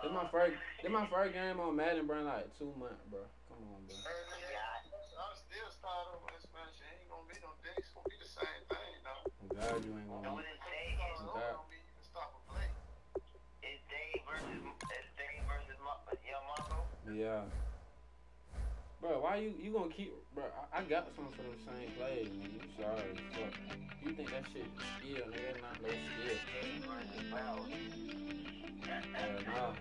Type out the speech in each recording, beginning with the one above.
This my first game on Madden, bro. In like 2 months, bro. Come on, bro. I'm still starting over this man. She ain't gonna be no dick. It's gonna be the same thing, though. I'm glad you ain't gonna. I'm glad. You can stop a play. It's Dade versus Young Marco. Yeah. Bro, why you gonna keep, bro? I got some for them same plays, man. You sorry, fuck. You think that shit is skill, nigga? That's not no skill. Hell no.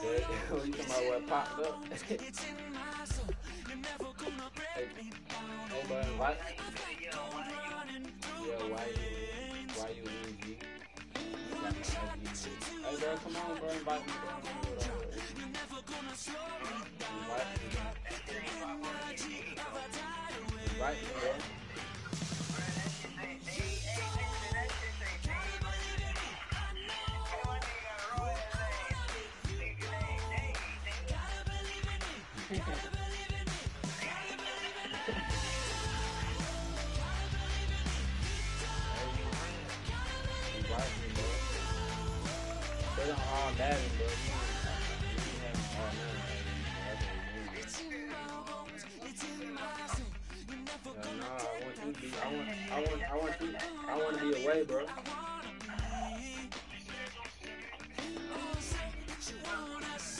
There, you talking about what popped up? Hey, bro, invite. Yeah, why you easy? Hey, bro, come on, bro, invite me, bro. Invite me, bro. They don't all Madden, bro. I want to be away, bro.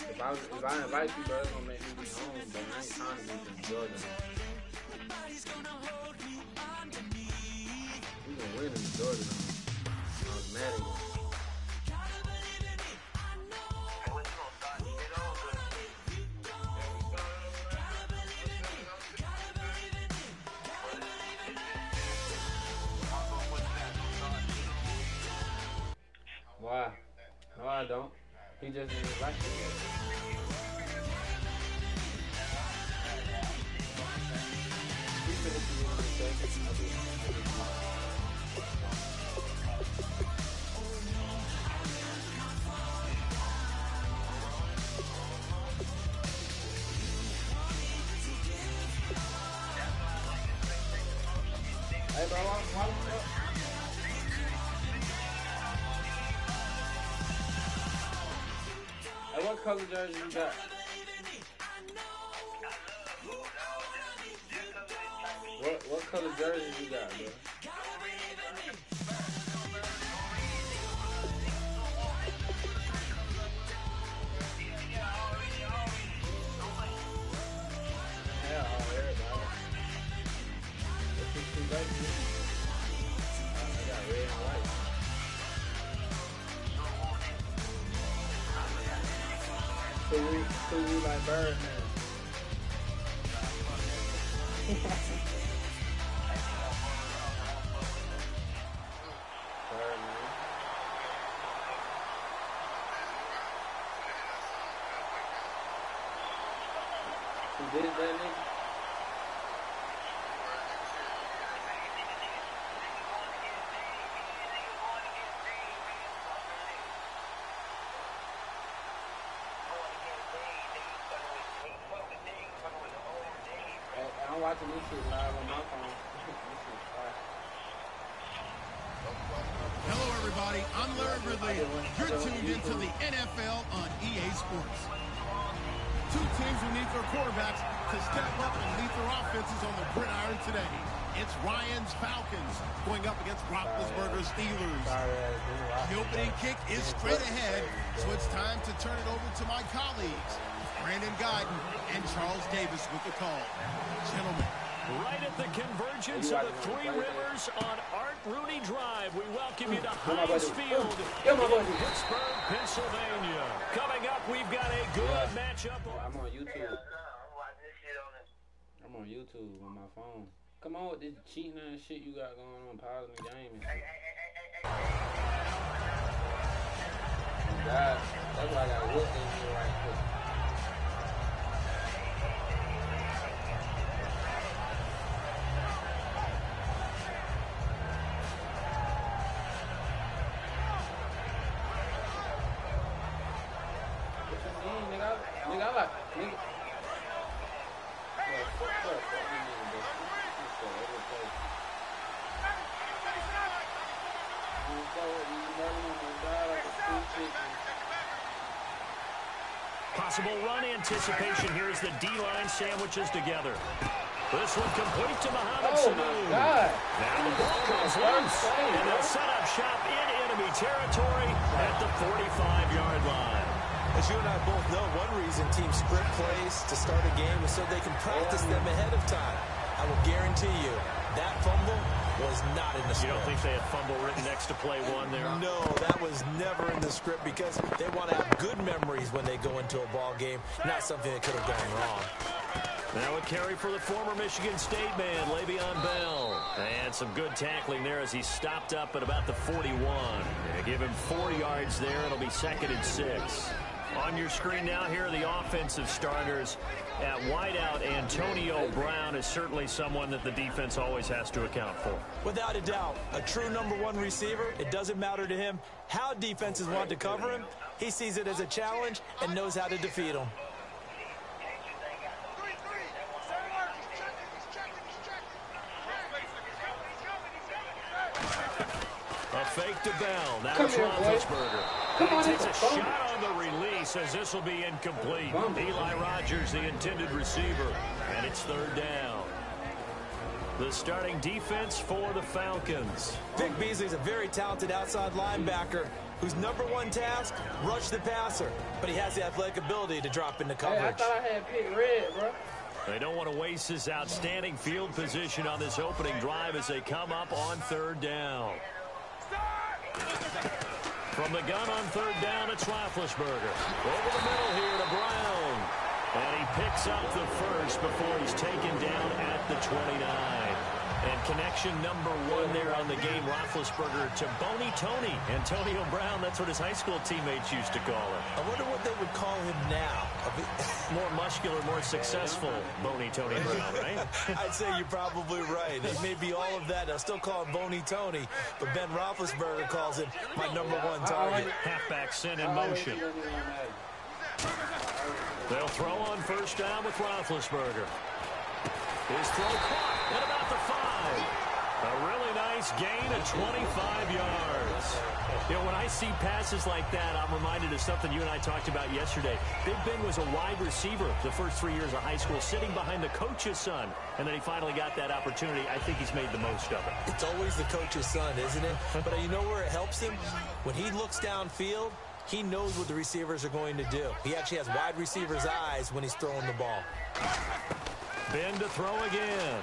If I invite you, bro, it's gonna make me be home, but I ain't trying to be from Georgia. We gonna win in Georgia, though. I was mad at you. Why? No, I don't. He just didn't like it. Hey, bro, why? Hey, what color jersey you got? What color jersey you got, bro? Yeah, everybody. What's too late, man? I got red and white. So we like Birdman. Who did that, nigga? I'm watching this shit live on my phone. Hello, everybody. I'm Larry Ridley. You're tuned into the NFL on EA Sports. Two teams who need their quarterbacks to step up and lead their offenses on the gridiron today. It's Ryan's Falcons going up against Roethlisberger's Steelers. The opening kick is straight ahead, so it's time to turn it over to my colleagues, Brandon Guyton and Charles Davis with the call. Gentlemen. Right at the convergence of the Three Rivers on Art Rooney Drive, we welcome you to Heinz Field in Pittsburgh, Pennsylvania. Coming up, we've got a good matchup. I'm on YouTube. I'm on YouTube on my phone. Come on with this cheating and shit you got going on, pausing the game and shit. Oh God, that's why I got whooped in here right quick. Nigga, I like, nigga. possible run anticipation here as the D-line sandwiches together. This one complete to Mohamed Sanu. God. Now the ball comes loose, and they'll set up shop in enemy territory at the 45-yard line. As you and I both know, one reason teams script plays to start a game is so they can practice them ahead of time. I will guarantee you that fumble was not in the script. You don't think they had fumble written next to play one there? No, that was never in the script because they want to have good memories when they go into a ball game, not something that could have gone wrong. Now a carry for the former Michigan State man, Le'Veon Bell. And some good tackling there as he stopped up at about the 41. They give him 4 yards there. It'll be 2nd and 6. On your screen now, here are the offensive starters. At wideout, Antonio Brown is certainly someone that the defense always has to account for. Without a doubt, a true #1 receiver. It doesn't matter to him how defenses want to cover him. He sees it as a challenge and knows how to defeat them. A fake to Bell. Now it's Roethlisberger. He takes a shot on the release as this will be incomplete. Eli Rogers, the intended receiver, and it's 3rd down. The starting defense for the Falcons. Vic Beasley's a very talented outside linebacker whose #1 task, rush the passer. But he has the athletic ability to drop into coverage. Hey, I thought I had picked red, bro. They don't want to waste this outstanding field position on this opening drive as they come up on 3rd down. From the gun on 3rd down, it's Roethlisberger. Over the middle here to Brown. And he picks up the first before he's taken down at the 29. And connection #1 there on the game, Roethlisberger to Boney Tony. Antonio Brown, that's what his high school teammates used to call him. I wonder what they would call him now. More muscular, more successful Boney Tony Brown, right? I'd say you're probably right. It may be all of that. I'll still call him Boney Tony, but Ben Roethlisberger calls him my #1 target. Halfback sent in motion. They'll throw on 1st down with Roethlisberger. His throw caught at about the 5. A really nice gain of 25 yards. You know, when I see passes like that, I'm reminded of something you and I talked about yesterday. Big Ben was a wide receiver the first 3 years of high school, sitting behind the coach's son. And then he finally got that opportunity. I think he's made the most of it. It's always the coach's son, isn't it? But you know where it helps him? When he looks downfield, he knows what the receivers are going to do. He actually has wide receivers' eyes when he's throwing the ball. Ben to throw again.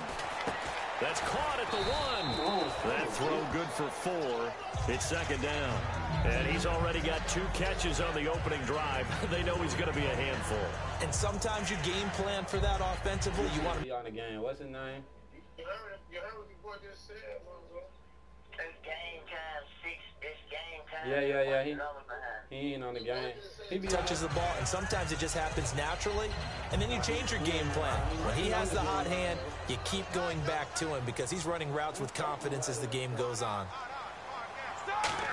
That's caught at the 1. That throw good for 4. It's 2nd down. And he's already got 2 catches on the opening drive. They know he's going to be a handful. And sometimes you game plan for that offensively. You want to be on the game. What's his name? You heard what the boy just said, Lonzo? It's game time, 6. It's game time. Yeah. He ain't on the game. He touches the ball, and sometimes it just happens naturally, and then you change your game plan. When he has the hot hand, you keep going back to him because he's running routes with confidence as the game goes on.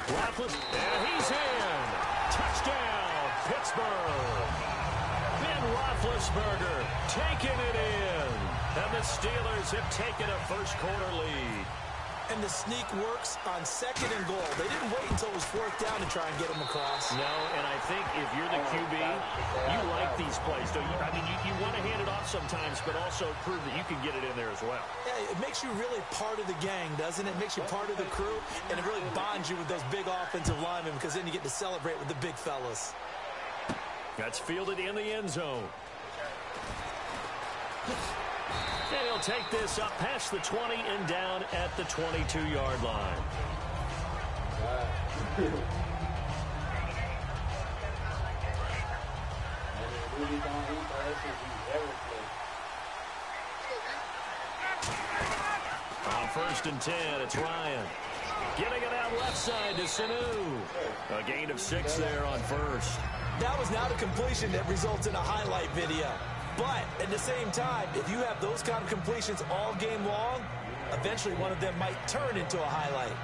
And he's in. Touchdown, Pittsburgh. Ben Roethlisberger taking it in. And the Steelers have taken a first-quarter lead. And the sneak works on 2nd and goal. They didn't wait until it was 4th down to try and get him across. No, and I think if you're the QB, you like these plays, don't you? I mean, you want to hand it off sometimes, but also prove that you can get it in there as well. Yeah, it makes you really part of the gang, doesn't it? It makes you part of the crew, and it really bonds you with those big offensive linemen because then you get to celebrate with the big fellas. That's fielded in the end zone. And he'll take this up past the 20 and down at the 22-yard line. On 1st and 10, it's Ryan. Getting it out left side to Sanu. A gain of 6 there on 1st. That was not a completion that results in a highlight video. But at the same time, if you have those kind of completions all game long, eventually one of them might turn into a highlight.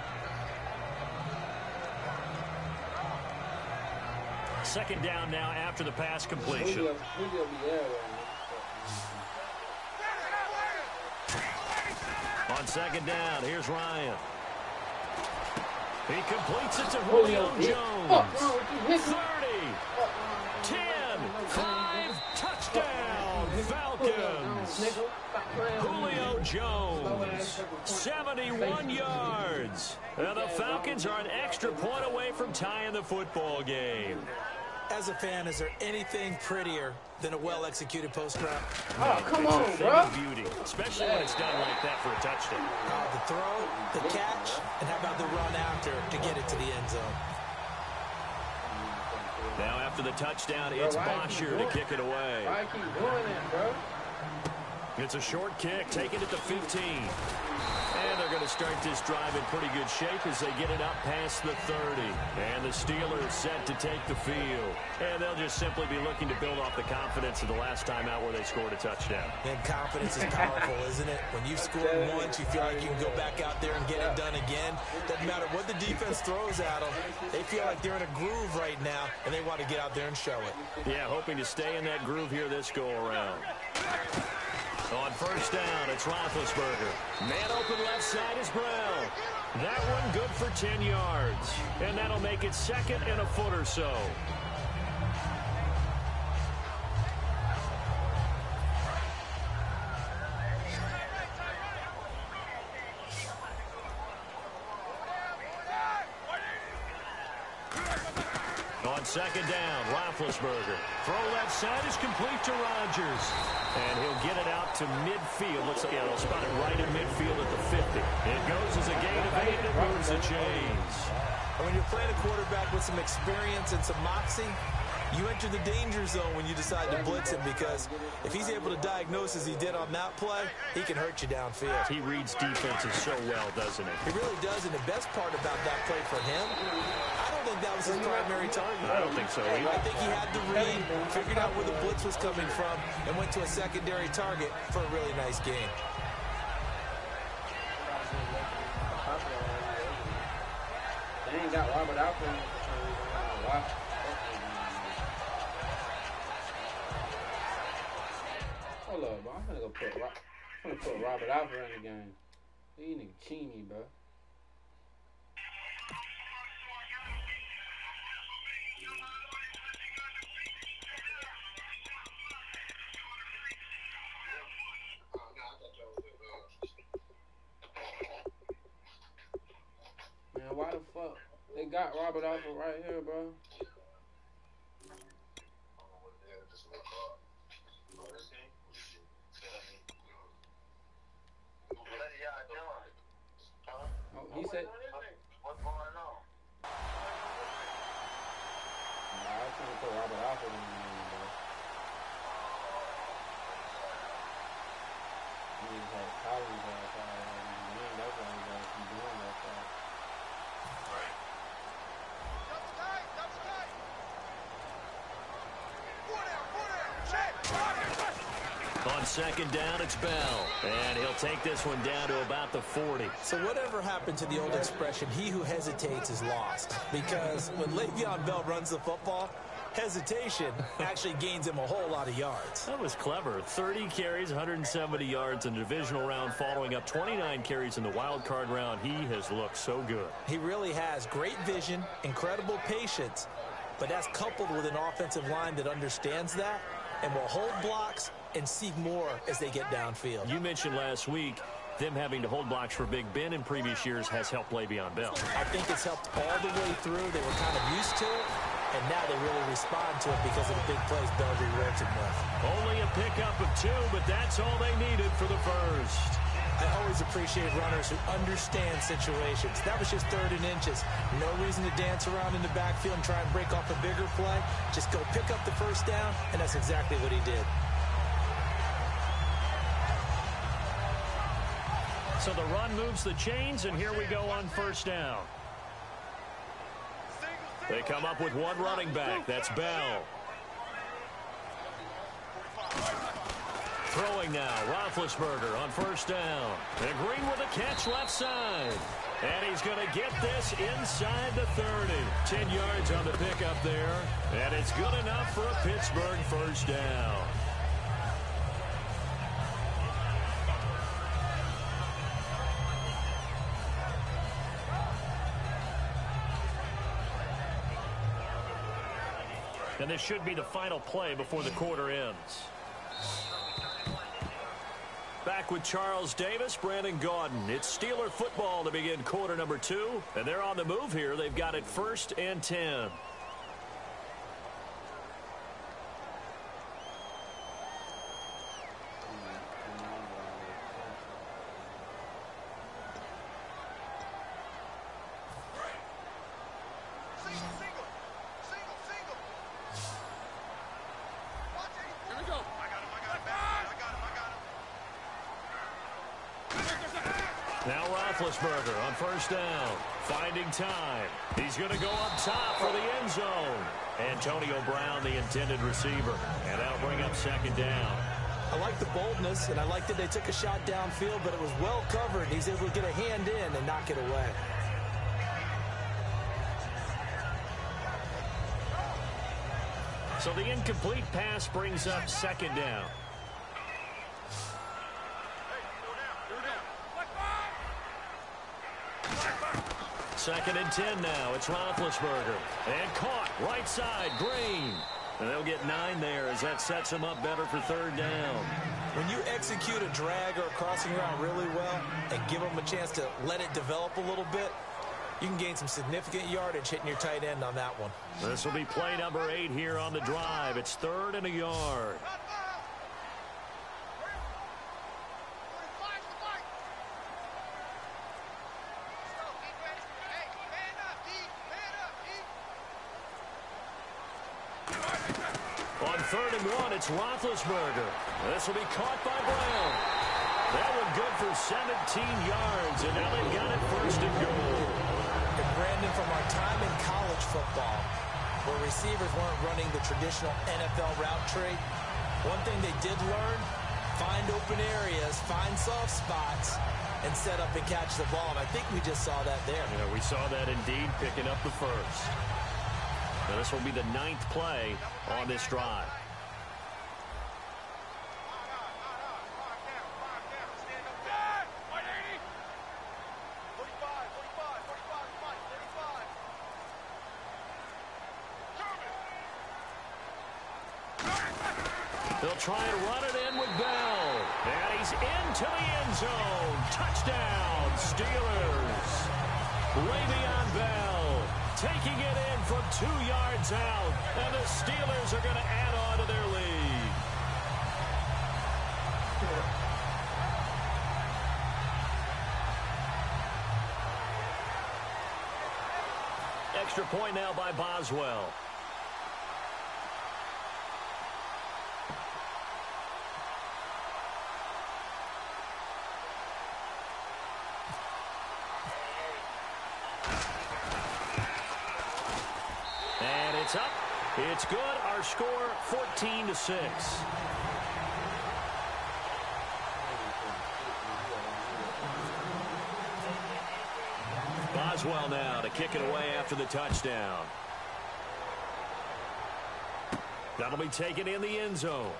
2nd down now after the pass completion. On 2nd down, here's Ryan. He completes it to Julio Jones. 30, 10, 5. Jones. 71 yards. And the Falcons are an extra point away from tying the football game. As a fan, is there anything prettier than a well-executed post route? Oh, come It's on, a thing bro. of beauty, especially when it's done like that for a touchdown. The throw, the catch, and how about the run after to get it to the end zone? Now after the touchdown, it's Bosher to kick it away. Why keep doing that, bro? It's a short kick, taken at the 15. And they're going to start this drive in pretty good shape as they get it up past the 30. And the Steelers set to take the field. And they'll just simply be looking to build off the confidence of the last time out where they scored a touchdown. And confidence is powerful, isn't it? When you've scored once, you feel like you can go back out there and get it done again. Doesn't matter what the defense throws at them. They feel like they're in a groove right now, and they want to get out there and show it. Yeah, hoping to stay in that groove here this go-around. On first down, it's Roethlisberger. Man open left side is Brown. That one good for 10 yards. And that'll make it second and a foot or so. On second down, Roethlisberger. Throw left side is complete to Rodgers. And he'll get it out to midfield. Looks like they'll spot it right in midfield at the 50. It goes as a gain of 8 and it moves the chains. And when you're playing a quarterback with some experience and some moxie, you enter the danger zone when you decide to blitz him, because if he's able to diagnose as he did on that play, he can hurt you downfield. He reads defenses so well, doesn't he? He really does, and the best part about that play for him, I don't think that was his primary target. I don't think so either. I think he had the read, figured out where the blitz was coming from, and went to a secondary target for a really nice game. They ain't got Robert out there. Hold up, bro. I'm gonna go put Robert Alford in the game. These niggas cheat me, bro. Man, why the fuck they got Robert Alford right here, bro? He said, what's going on? I was trying to put Robert Alford in the game, bro. He just had Collins outside. That's why he got to keep doing that stuff. On second down, it's Bell. And he'll take this one down to about the 40. So whatever happened to the old expression, he who hesitates is lost? Because when Le'Veon Bell runs the football, hesitation actually gains him a whole lot of yards. That was clever. 30 carries, 170 yards in the divisional round, following up 29 carries in the wild card round. He has looked so good. He really has. Great vision, incredible patience, but that's coupled with an offensive line that understands that and will hold blocks and seek more as they get downfield. You mentioned last week them having to hold blocks for Big Ben in previous years has helped Le'Veon Bell. I think it's helped all the way through. They were kind of used to it, and now they really respond to it because of the big plays Bell rewards him with. Only a pickup of 2, but that's all they needed for the first. I always appreciate runners who understand situations. That was just 3rd and inches. No reason to dance around in the backfield and try and break off a bigger play. Just go pick up the first down, and that's exactly what he did. So the run moves the chains, and here we go on first down. They come up with one running back. That's Bell. Throwing now, Roethlisberger on first down. And Green with a catch left side. And he's going to get this inside the 30. 10 yards on the pickup there. And it's good enough for a Pittsburgh first down. And this should be the final play before the quarter ends. Back back with Charles Davis, Brandon Gaudin. It's Steeler football to begin quarter number 2. And they're on the move here. They've got it 1st and 10. Now Roethlisberger on 1st down, finding time. He's going to go up top for the end zone. Antonio Brown, the intended receiver, and that'll bring up 2nd down. I like the boldness, and I like that they took a shot downfield, but it was well covered. He's able to get a hand in and knock it away. So the incomplete pass brings up 2nd down. Second and 10 now. It's Roethlisberger. And caught. Right side. Green. And they'll get 9 there as that sets them up better for 3rd down. When you execute a drag or a crossing route really well and give them a chance to let it develop a little bit, you can gain some significant yardage hitting your tight end on that one. This will be play number 8 here on the drive. It's 3rd and a yard. On 3rd and 1, it's Roethlisberger. This will be caught by Brown. That one good for 17 yards, and now they've got it 1st and goal. And Brandon, from our time in college football, where receivers weren't running the traditional NFL route tree, one thing they did learn, find open areas, find soft spots, and set up and catch the ball. And I think we just saw that there. Yeah, we saw that indeed, picking up the 1st. Now this will be the 9th play on this drive. They'll try and run it in with Bell. And he's into the end zone. Touchdown, Steelers. Le'Veon Bell taking it in from 2 yards out. And the Steelers are going to add on to their lead. Extra point now by Boswell. It's up. It's good. Our score 14-6. Boswell now to kick it away after the touchdown. That'll be taken in the end zone.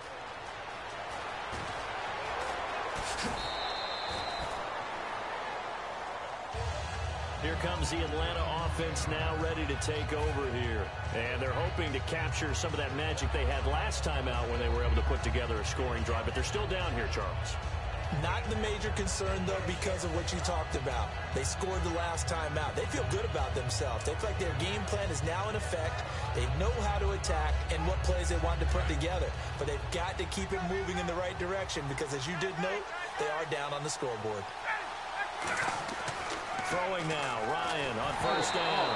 Here comes the Atlanta offense now ready to take over here. And they're hoping to capture some of that magic they had last time out when they were able to put together a scoring drive. But they're still down here, Charles. Not the major concern, though, because of what you talked about. They scored the last time out. They feel good about themselves. They feel like their game plan is now in effect. They know how to attack and what plays they want to put together. But they've got to keep it moving in the right direction because, as you did note, they are down on the scoreboard. Throwing now, Ryan on 1st down.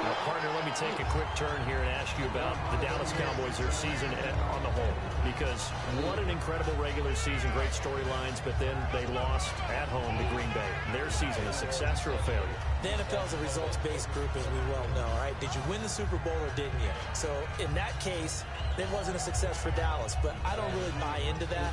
Now, partner, let me take a quick turn here and ask you about the Dallas Cowboys, their season on the whole. Because what an incredible regular season, great storylines, but then they lost at home to Green Bay. Their season, a success or a failure? The NFL is a results-based group, as we well know, right? Did you win the Super Bowl or didn't you? So, in that case, it wasn't a success for Dallas, but I don't really buy into that.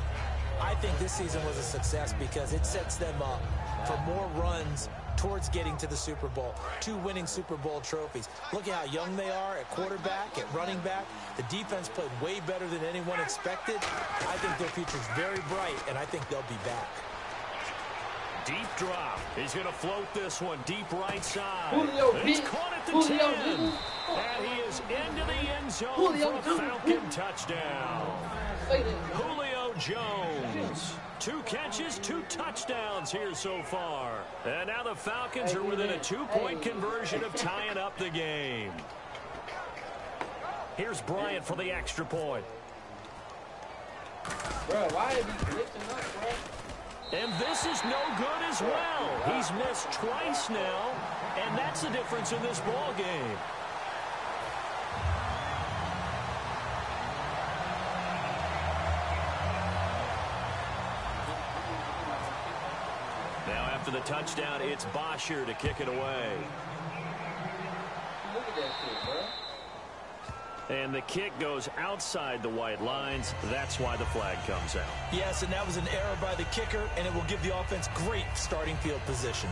I think this season was a success because it sets them up for more runs towards getting to the Super Bowl. 2 winning Super Bowl trophies. Look at how young they are at quarterback, at running back. The defense played way better than anyone expected. I think their future's very bright, and I think they'll be back. Deep drop. He's going to float this one deep right side. He's caught at the 10. And he is into the end zone for a Falcon touchdown. Julio Jones. 2 catches, 2 touchdowns here so far. And now the Falcons are within a 2-point conversion of tying up the game. Here's Bryant for the extra point. Bro, why is he glitching up, bro? And this is no good as well. He's missed twice now, and that's the difference in this ball game. Now after the touchdown, it's Bosher to kick it away. Look at that shit, bro. And the kick goes outside the white lines. That's why the flag comes out. Yes, and that was an error by the kicker, and it will give the offense great starting field position.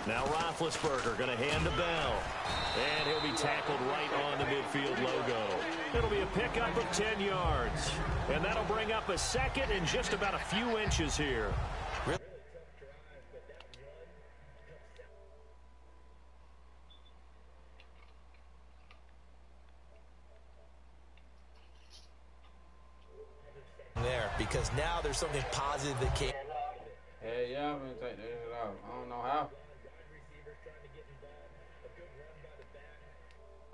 Now Roethlisberger going to hand the bell. And he'll be tackled right on the midfield logo. It'll be a pickup of 10 yards. And that'll bring up a second and just about a few inches here. There, because now there's something positive that came. Hey, yeah, I'm going to take that shit off. I don't know how.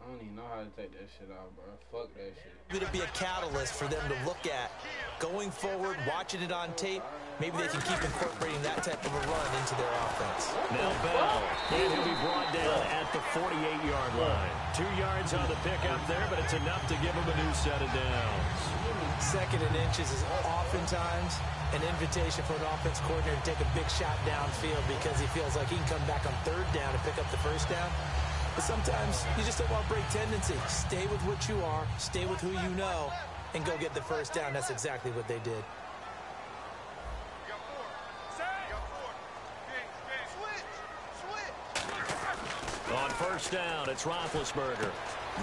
I don't even know how to take that shit off, bro. Fuck that shit. It'll be a catalyst for them to look at going forward, watching it on tape. Maybe they can keep incorporating that type of a run into their offense. Now Bell, and he'll be brought down at the 48-yard line. 2 yards on the pickup there, but it's enough to give him a new set of downs. 2nd and inches is oftentimes an invitation for an offense coordinator to take a big shot downfield because he feels like he can come back on 3rd down and pick up the 1st down. But sometimes you just don't want break tendency. Stay with what you are, stay with who you know, and go get the 1st down. That's exactly what they did. On 1st down, it's Roethlisberger.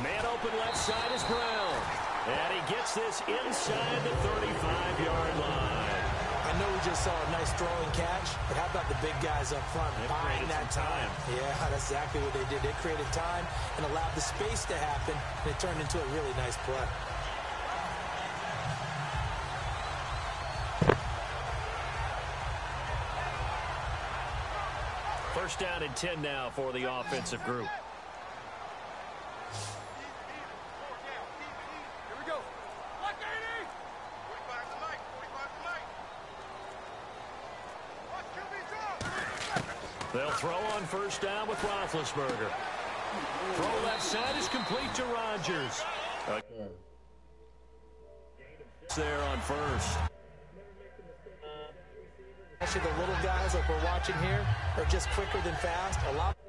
Man open left side is Brown. And he gets this inside the 35-yard line. I know we just saw a nice throwing catch, but how about the big guys up front buying that time? Yeah, that's exactly what they did. They created time and allowed the space to happen, and it turned into a really nice play. First down and 10 now for the offensive group. They'll throw on 1st down with Roethlisberger. Throw left side is complete to Rodgers. There on 1st. Actually, the little guys like we're watching here are just quicker than fast. A lot of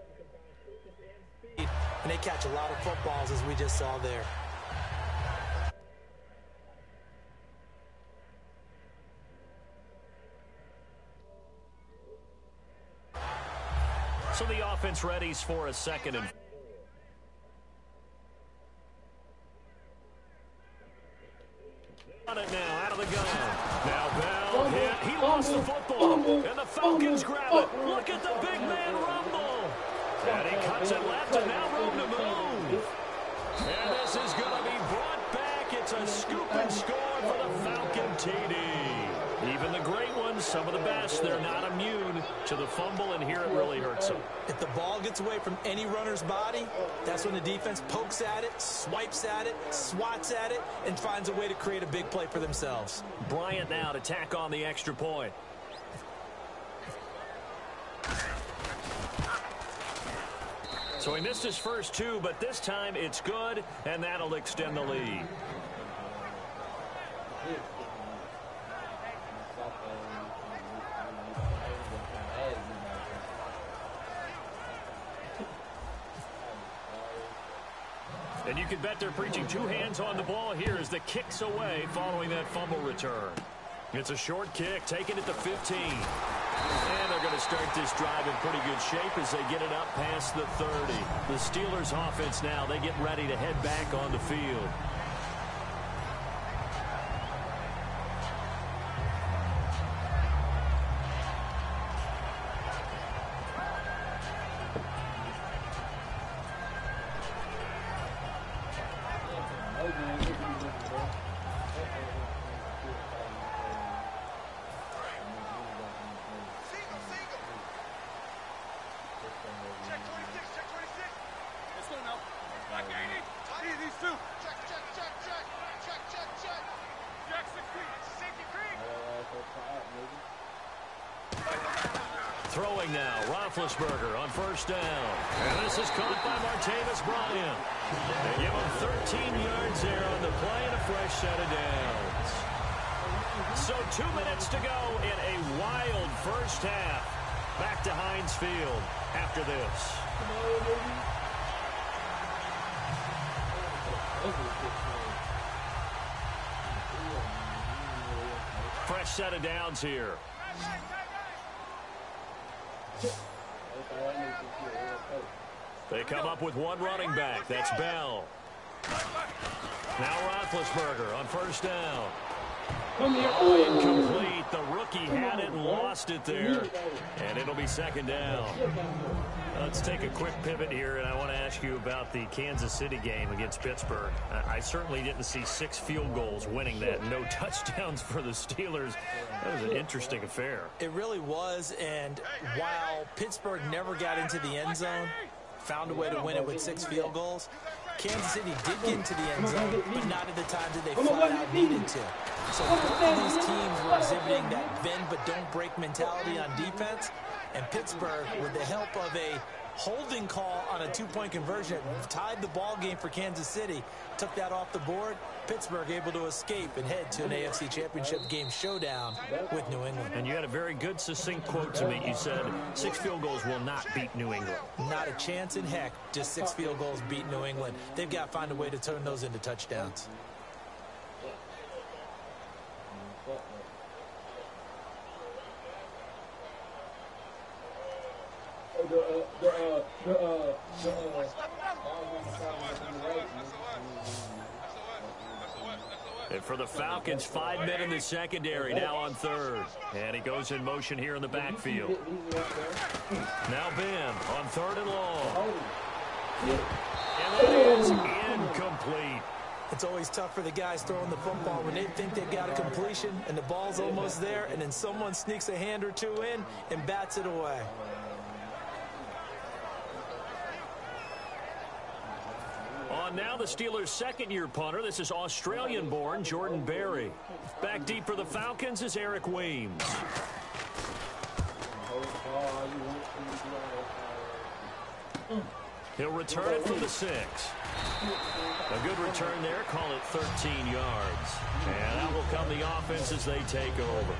speed, and they catch a lot of footballs as we just saw there. So the offense readies for a 2nd and on it now, out of the gun. Now Bell hit. He lost the football. And the Falcons grab it. Look at the big man rumble. And he cuts it left, and now room to move. And this is going to be brought back. It's a scoop and score for the Falcon TD. Even the great ones, some of the best, they're not immune to the fumble, and here it really hurts them. If the ball gets away from any runner's body, that's when the defense pokes at it, swipes at it, swats at it, and finds a way to create a big play for themselves. Bryant now to tack on the extra point. So he missed his first 2, but this time it's good, and that'll extend the lead. And you can bet they're preaching 2 hands on the ball here as the kick's away following that fumble return. It's a short kick, taken at the 15. And they're going to start this drive in pretty good shape as they get it up past the 30. The Steelers offense now, they get ready to head back on the field. Throwing now, Roethlisberger on first down. And this is caught by Martavis Bryant. They give him 13 yards there on the play and a fresh set of downs. So 2 minutes to go in a wild first half. Back to Heinz Field after this. Fresh set of downs here. They come up with one running back. That's Bell. Now Roethlisberger on first down. Incomplete. The rookie had it and lost it there. And it'll be second down. Let's take a quick pivot here, and I want to ask you about the Kansas City game against Pittsburgh. I certainly didn't see 6 field goals winning that. No touchdowns for the Steelers. That was an interesting affair. It really was, and while Pittsburgh never got into the end zone, found a way to win it with 6 field goals, Kansas City did get into the end zone, but not at the time that they flat out needed to. So both of these teams were exhibiting that bend but don't break mentality on defense, and Pittsburgh, with the help of a holding call on a 2-point conversion, tied the ball game for Kansas City, took that off the board. Pittsburgh able to escape and head to an AFC Championship game showdown with New England. And you had a very good succinct quote to me. You said 6 field goals will not beat New England. Not a chance in heck. Just 6 field goals beat New England. They've got to find a way to turn those into touchdowns. And for the Falcons, 5 men in the secondary, now on third. And he goes in motion here in the backfield. Now Ben on third and long. And that is incomplete. It's always tough for the guys throwing the football when they think they got a completion and the ball's almost there, and then someone sneaks a hand or two in and bats it away. On now the Steelers' second-year punter. This is Australian-born Jordan Berry. Back deep for the Falcons is Eric Weems. He'll return it from the 6. A good return there. Call it 13 yards. And that will come the offense as they take over.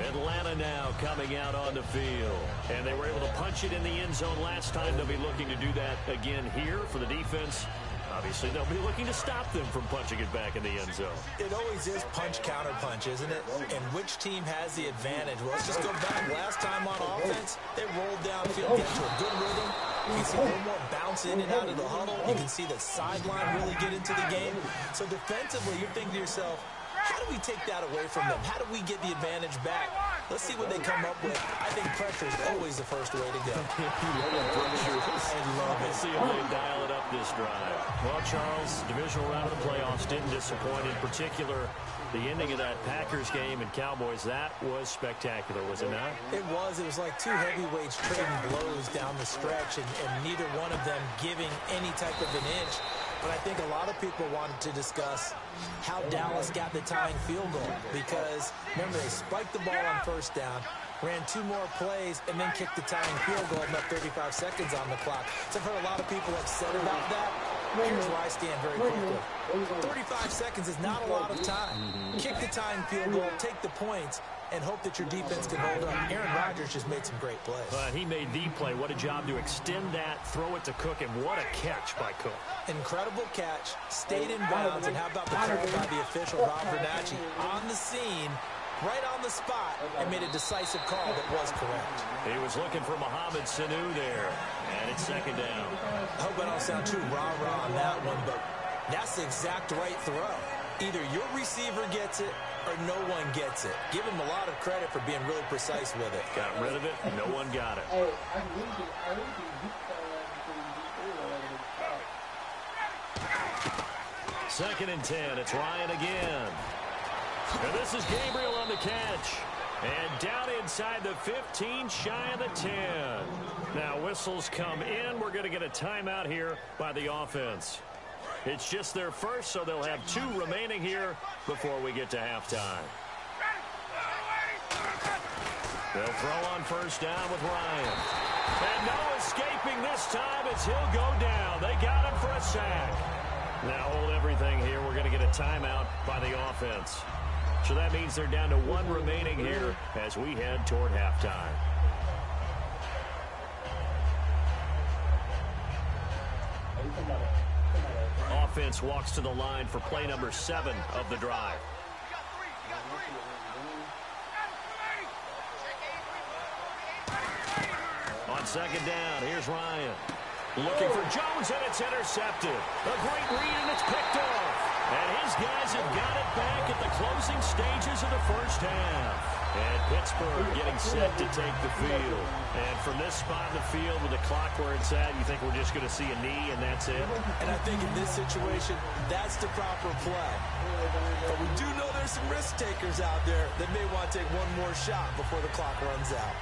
Atlanta now coming out on the field. And they were able to punch it in the end zone last time. They'll be looking to do that again here for the defense. Obviously, they'll be looking to stop them from punching it back in the end zone. It always is punch-counter-punch, isn't it? And which team has the advantage? Well, let's just go back. Last time on offense, they rolled downfield, get to a good rhythm. You can see a little more bounce in and out of the huddle. You can see the sideline really get into the game. So defensively, you're thinking to yourself, how do we take that away from them? How do we get the advantage back? Let's see what they come up with. I think pressure is always the first way to go. I love it. See if they dial it up this drive. Well, Charles, divisional round of the playoffs didn't disappoint. In particular, the ending of that Packers game and Cowboys, that was spectacular, was it not? It was. It was like two heavyweights trading blows down the stretch, and neither one of them giving any type of an inch. But I think a lot of people wanted to discuss how Dallas got the tying field goal, because, remember, they spiked the ball on first down, ran 2 more plays, and then kicked the tying field goal and left 35 seconds on the clock. So I've heard a lot of people upset about that. Here's where I stand very quickly. 35 seconds is not a lot of time. Kick the tying field goal, take the points, and hope that your defense can hold up. Aaron Rodgers just made some great plays. He made the play. What a job to extend that, throw it to Cook, and what a catch by Cook. Incredible catch, stayed in bounds, and how about the call by the official, Rob Bernacchi, on the scene, right on the spot, and made a decisive call that was correct. He was looking for Mohamed Sanu there, and it's second down. I hope I don't sound too rah-rah on that one, but that's the exact right throw. Either your receiver gets it or no one gets it. Give him a lot of credit for being really precise with it. Got rid of it, no one got it. 2nd and 10. It's Ryan again. And this is Gabriel on the catch. And down inside the 15, shy of the 10. Now whistles come in. We're going to get a timeout here by the offense. It's just their first, so they'll have 2 remaining here before we get to halftime. They'll throw on 1st down with Ryan. And no escaping this time as he'll go down. They got him for a sack. Now hold everything here. We're going to get a timeout by the offense. So that means they're down to 1 remaining here as we head toward halftime. Offense walks to the line for play number 7 of the drive. On 2nd down, here's Ryan. Looking for Jones, and it's intercepted. A great read, and it's picked off. And his guys have got it back at the closing stages of the 1st half. And Pittsburgh getting set to take the field. And from this spot in the field with the clock where it's at, you think we're just going to see a knee and that's it? And I think in this situation, that's the proper play. But we do know there's some risk takers out there that may want to take one more shot before the clock runs out.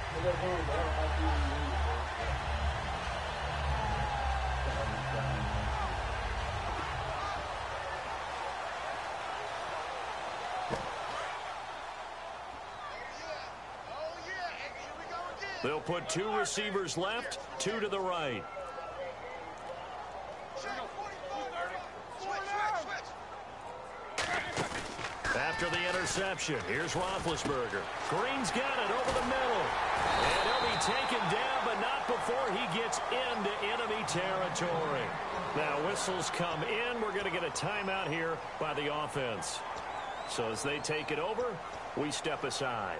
They'll put 2 receivers left, 2 to the right. After the interception, here's Roethlisberger. Green's got it over the middle. And he'll be taken down, but not before he gets into enemy territory. Now whistles come in. We're going to get a timeout here by the offense. So as they take it over, we step aside.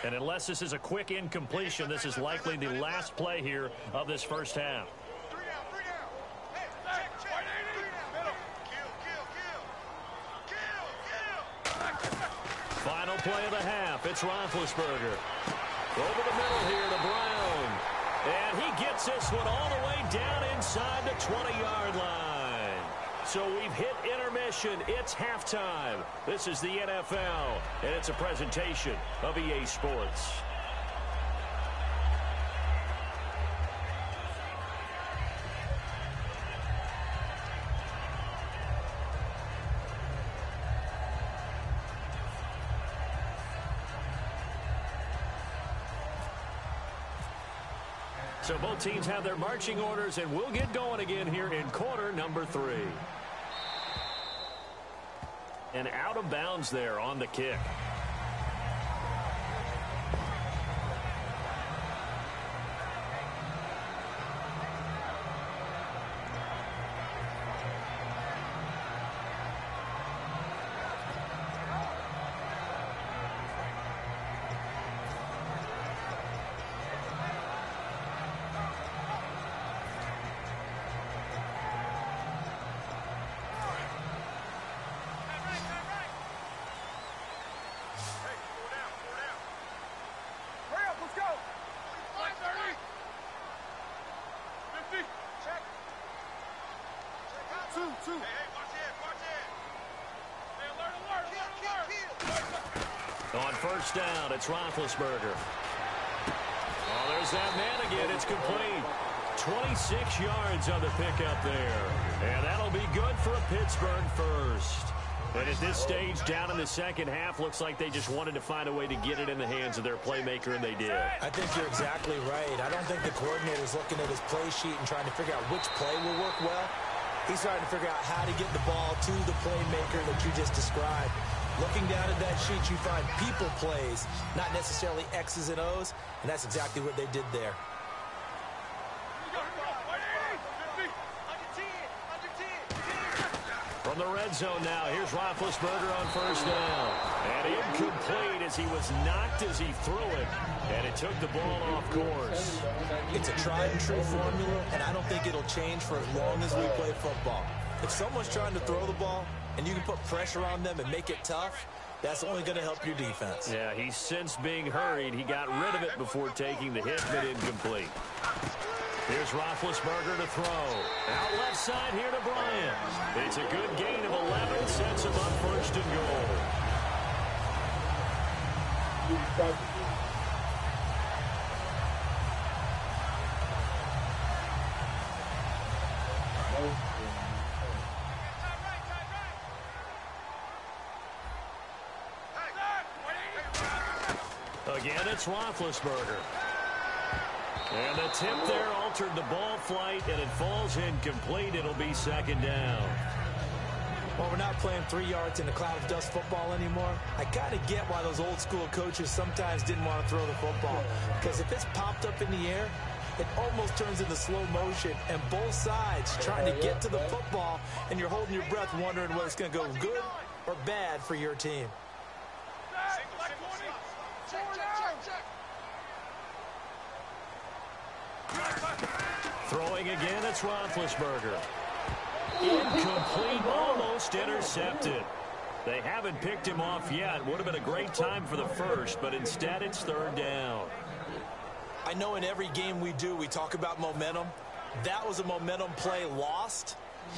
And unless this is a quick incompletion, this is likely the last play here of this 1st half. Final play of the half. It's Roethlisberger. Over the middle here to Brown. And he gets this one all the way down inside the 20-yard line. So we've hit intermission. It's halftime. This is the NFL, and it's a presentation of EA Sports. So both teams have their marching orders, and we'll get going again here in quarter number 3. And out of bounds there on the kick. On 1st down, it's Roethlisberger. Oh, there's that man again. It's complete. 26 yards on the pickup there. And that'll be good for a Pittsburgh first. And at this stage, down in the 2nd half, looks like they just wanted to find a way to get it in the hands of their playmaker, and they did. I think you're exactly right. I don't think the coordinator's looking at his play sheet and trying to figure out which play will work well. He's trying to figure out how to get the ball to the playmaker that you just described. Looking down at that sheet, you find people plays, not necessarily X's and O's, and that's exactly what they did there. From the red zone now. Here's Roethlisberger on first down. And incomplete as he was knocked as he threw it. And it took the ball off course. It's a tried and true formula, and I don't think it'll change for as long as we play football. If someone's trying to throw the ball and you can put pressure on them and make it tough, that's only going to help your defense. Yeah, he's since being hurried. He got rid of it before taking the hit, but incomplete. Here's Roethlisberger to throw. Out left side here to Bryant. It's a good gain of 11, sets him up first and goal. Again, it's Roethlisberger. And the tip there altered the ball flight, and it falls incomplete. It'll be second down. Well, we're not playing 3 yards in a cloud of dust football anymore. I kind of get why those old school coaches sometimes didn't want to throw the football. Because if it's popped up in the air, it almost turns into slow motion, and both sides trying to get to the football, and you're holding your breath wondering whether it's going to go good or bad for your team. Throwing again, it's Roethlisberger. Incomplete, almost intercepted. They haven't picked him off yet. Would have been a great time for the first, but instead it's third down. I know in every game we do, we talk about momentum. That was a momentum play lost.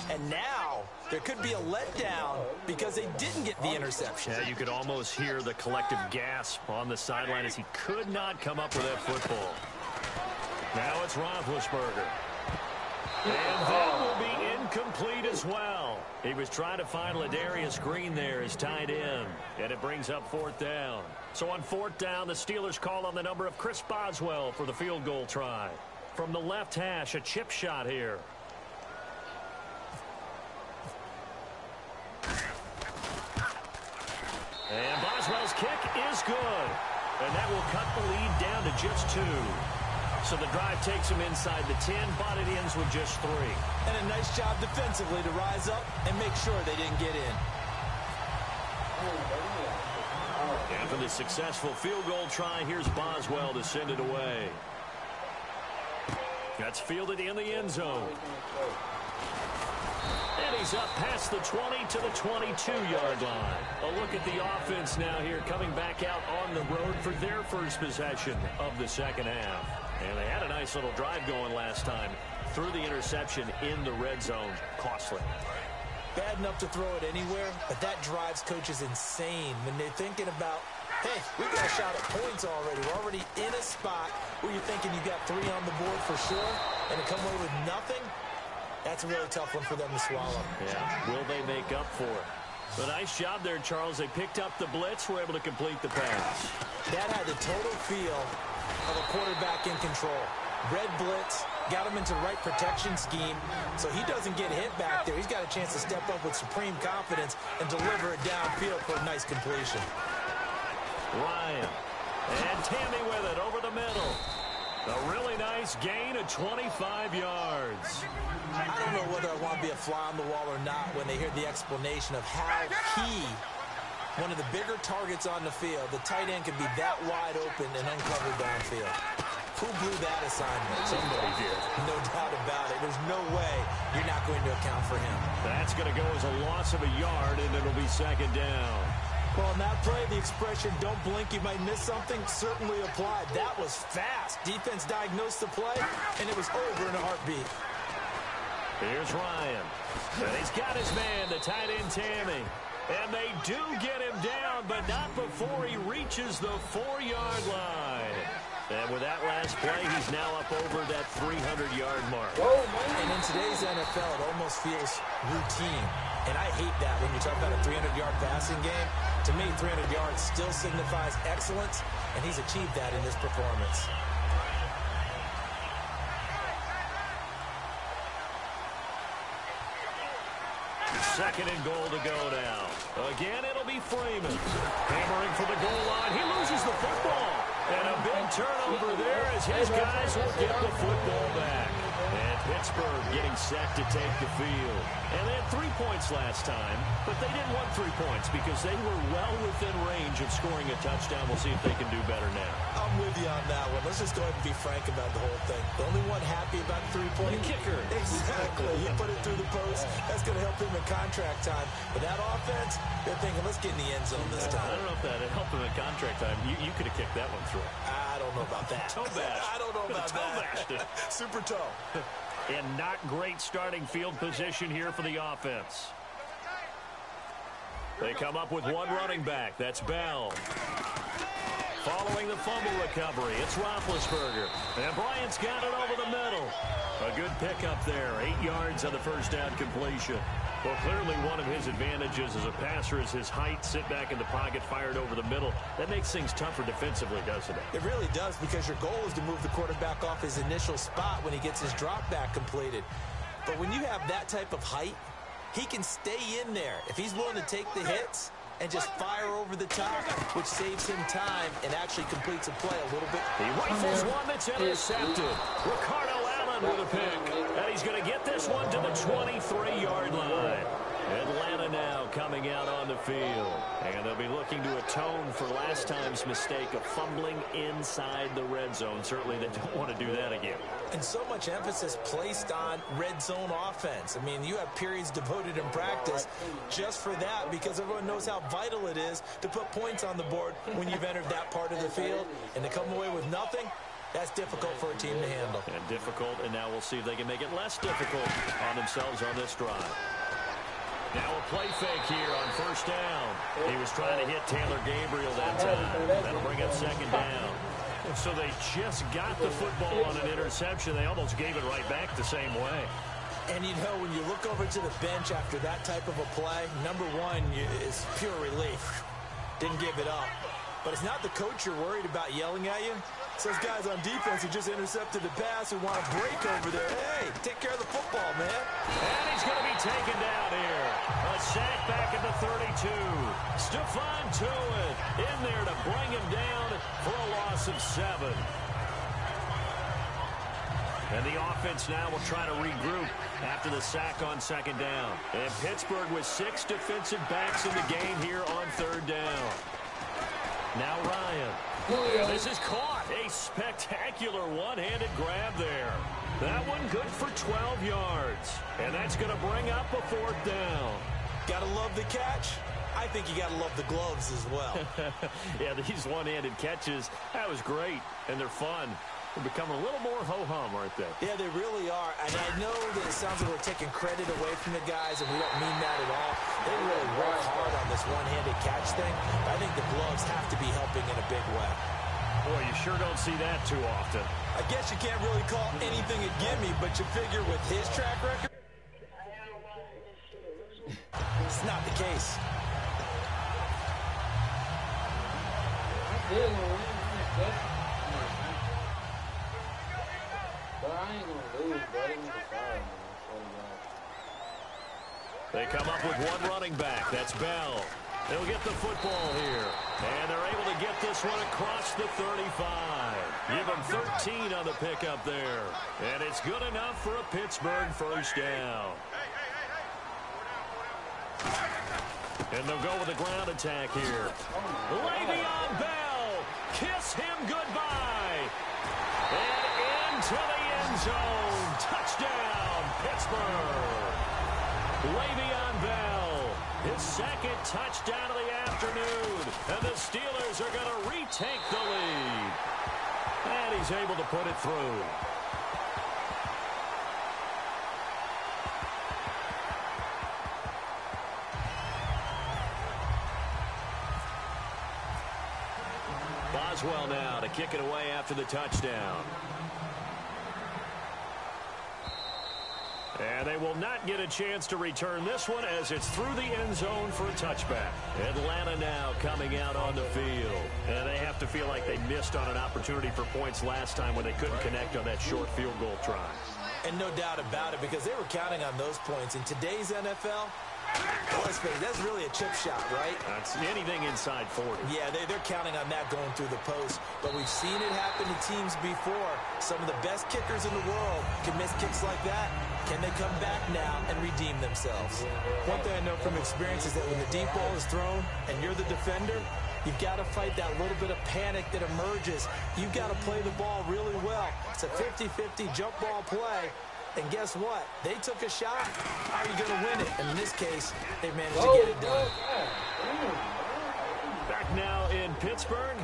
And now there could be a letdown because they didn't get the interception. Yeah, you could almost hear the collective gasp on the sideline as he could not come up with that football. Now it's Roethlisberger. And that will be incomplete as well. He was trying to find Ladarius Green there as tight end. And it brings up fourth down. So on fourth down, the Steelers call on the number of Chris Boswell for the field goal try. From the left hash, a chip shot here. And Boswell's kick is good. And that will cut the lead down to just 2. So the drive takes him inside the 10, but it ends with just 3. And a nice job defensively to rise up and make sure they didn't get in. After the successful field goal try, here's Boswell to send it away. That's fielded in the end zone. And he's up past the 20 to the 22-yard line. A look at the offense now here, coming back out on the road for their first possession of the second half. And they had a nice little drive going last time. Threw the interception in the red zone. Costly. Bad enough to throw it anywhere, but that drives coaches insane when they're thinking about, hey, we got a shot at points already. We're already in a spot where you're thinking you got 3 on the board for sure, and to come away with nothing, that's a really tough one for them to swallow. Yeah, will they make up for it? But nice job there, Charles. They picked up the blitz, were able to complete the pass. That had the total feel of a quarterback in control. Red blitz, got him into the right protection scheme, so he doesn't get hit back there. He's got a chance to step up with supreme confidence and deliver it downfield for a nice completion. Ryan. And Tammy with it over the middle. A really nice gain of 25 yards. I don't know whether I want to be a fly on the wall or not when they hear the explanation of how he, one of the bigger targets on the field, the tight end could be that wide open and uncovered downfield. Who blew that assignment? Somebody did. No doubt about it. There's no way you're not going to account for him. That's going to go as a loss of a yard, and it'll be second down. Well, on that play, the expression, don't blink, you might miss something, certainly applied. That was fast. Defense diagnosed the play, and it was over in a heartbeat. Here's Ryan. And he's got his man, the tight end Tammy. And they do get him down, but not before he reaches the 4-yard line. And with that last play, he's now up over that 300-yard mark. And in today's NFL, it almost feels routine. And I hate that when you talk about a 300-yard passing game. To me, 300 yards still signifies excellence, and he's achieved that in this performance. Second and goal to go now. Again, it'll be Freeman. Hammering for the goal line. He loses the football. And a big turnover there as his guys will get the football back. And Pittsburgh getting set to take the field. And they had 3 points last time, but they didn't want 3 points because they were well within range of scoring a touchdown. We'll see if they can do better now. I'm with you on that one. Let's just go ahead and be frank about the whole thing. The only one happy about 3-point. The kicker. Exactly. He put it through the post. That's going to help him in contract time. But that offense, they're thinking, let's get in the end zone this time. I don't know if that helped him in contract time. You could have kicked that one through. I don't know about that. Toe bash. I don't know about that. Super toe. And not great starting field position here for the offense. They come up with one running back. That's Bell. Following the fumble recovery, it's Roethlisberger. And Bryant's got it over the middle. A good pickup there. 8 yards on the first down completion. Well, clearly one of his advantages as a passer is his height, sit back in the pocket, fired over the middle. That makes things tougher defensively, doesn't it? It really does, because your goal is to move the quarterback off his initial spot when he gets his drop back completed. But when you have that type of height, he can stay in there if he's willing to take the hits and just fire over the top, which saves him time and actually completes a play a little bit. He rifles one that's intercepted. Ricardo Allen with a pick. And he's going to get this one to the 23-yard line. Atlanta now coming out on the field. And they'll be looking to atone for last time's mistake of fumbling inside the red zone. Certainly they don't want to do that again. And so much emphasis placed on red zone offense. I mean, you have periods devoted in practice just for that, because everyone knows how vital it is to put points on the board when you've entered that part of the field. And to come away with nothing, that's difficult for a team to handle. And difficult, and now we'll see if they can make it less difficult on themselves on this drive. Now a play fake here on first down. He was trying to hit Taylor Gabriel that time. That'll bring up second down. So they just got the football on an interception. They almost gave it right back the same way. And, you know, when you look over to the bench after that type of a play, number one is pure relief. Didn't give it up. But it's not the coach you're worried about yelling at you. It's those guys on defense who just intercepted the pass who want to break over there. Hey, take care of the football, man. And he's going to be taken down here. A sack back at the 32. Stephon Tuitt in there to bring him down for a loss of 7. And the offense now will try to regroup after the sack on second down. And Pittsburgh with 6 defensive backs in the game here on third down. Now Ryan. This is caught. A spectacular one-handed grab there. That one good for 12 yards. And that's going to bring up a fourth down. Gotta love the catch. I think you gotta love the gloves as well. Yeah, these one-handed catches, that was great. And they're fun. They're becoming a little more ho-hum, aren't they? Yeah, they really are. And I know that it sounds like we're taking credit away from the guys, and we don't mean that at all. They really work hard on this one-handed catch thing. But I think the gloves have to be helping in a big way. Boy, you sure don't see that too often. I guess you can't really call anything a gimme, but you figure with his track record, it's not the case. They come up with one running back. That's Bell. They'll get the football here. And they're able to get this one across the 35. Give them 13 on the pickup there. And it's good enough for a Pittsburgh first down. And they'll go with a ground attack here. Le'Veon Bell. Kiss him goodbye. And into the end zone. Touchdown, Pittsburgh. Le'Veon Bell, his second touchdown of the afternoon. And the Steelers are going to retake the lead. And he's able to put it through. Boswell now to kick it away after the touchdown. And they will not get a chance to return this one as it's through the end zone for a touchback. Atlanta now coming out on the field. And they have to feel like they missed on an opportunity for points last time when they couldn't connect on that short field goal try. And no doubt about it, because they were counting on those points. In today's NFL, That's really a chip shot, right? That's anything inside 40. Yeah, they're counting on that going through the post. But we've seen it happen to teams before. Some of the best kickers in the world can miss kicks like that. Can they come back now and redeem themselves? One thing I know from experience is that when the deep ball is thrown and you're the defender, you've got to fight that little bit of panic that emerges. You've got to play the ball really well. It's a 50-50 jump ball play. And guess what? They took a shot. How are you going to win it? And in this case, they managed to get it done. Back now in Pittsburgh.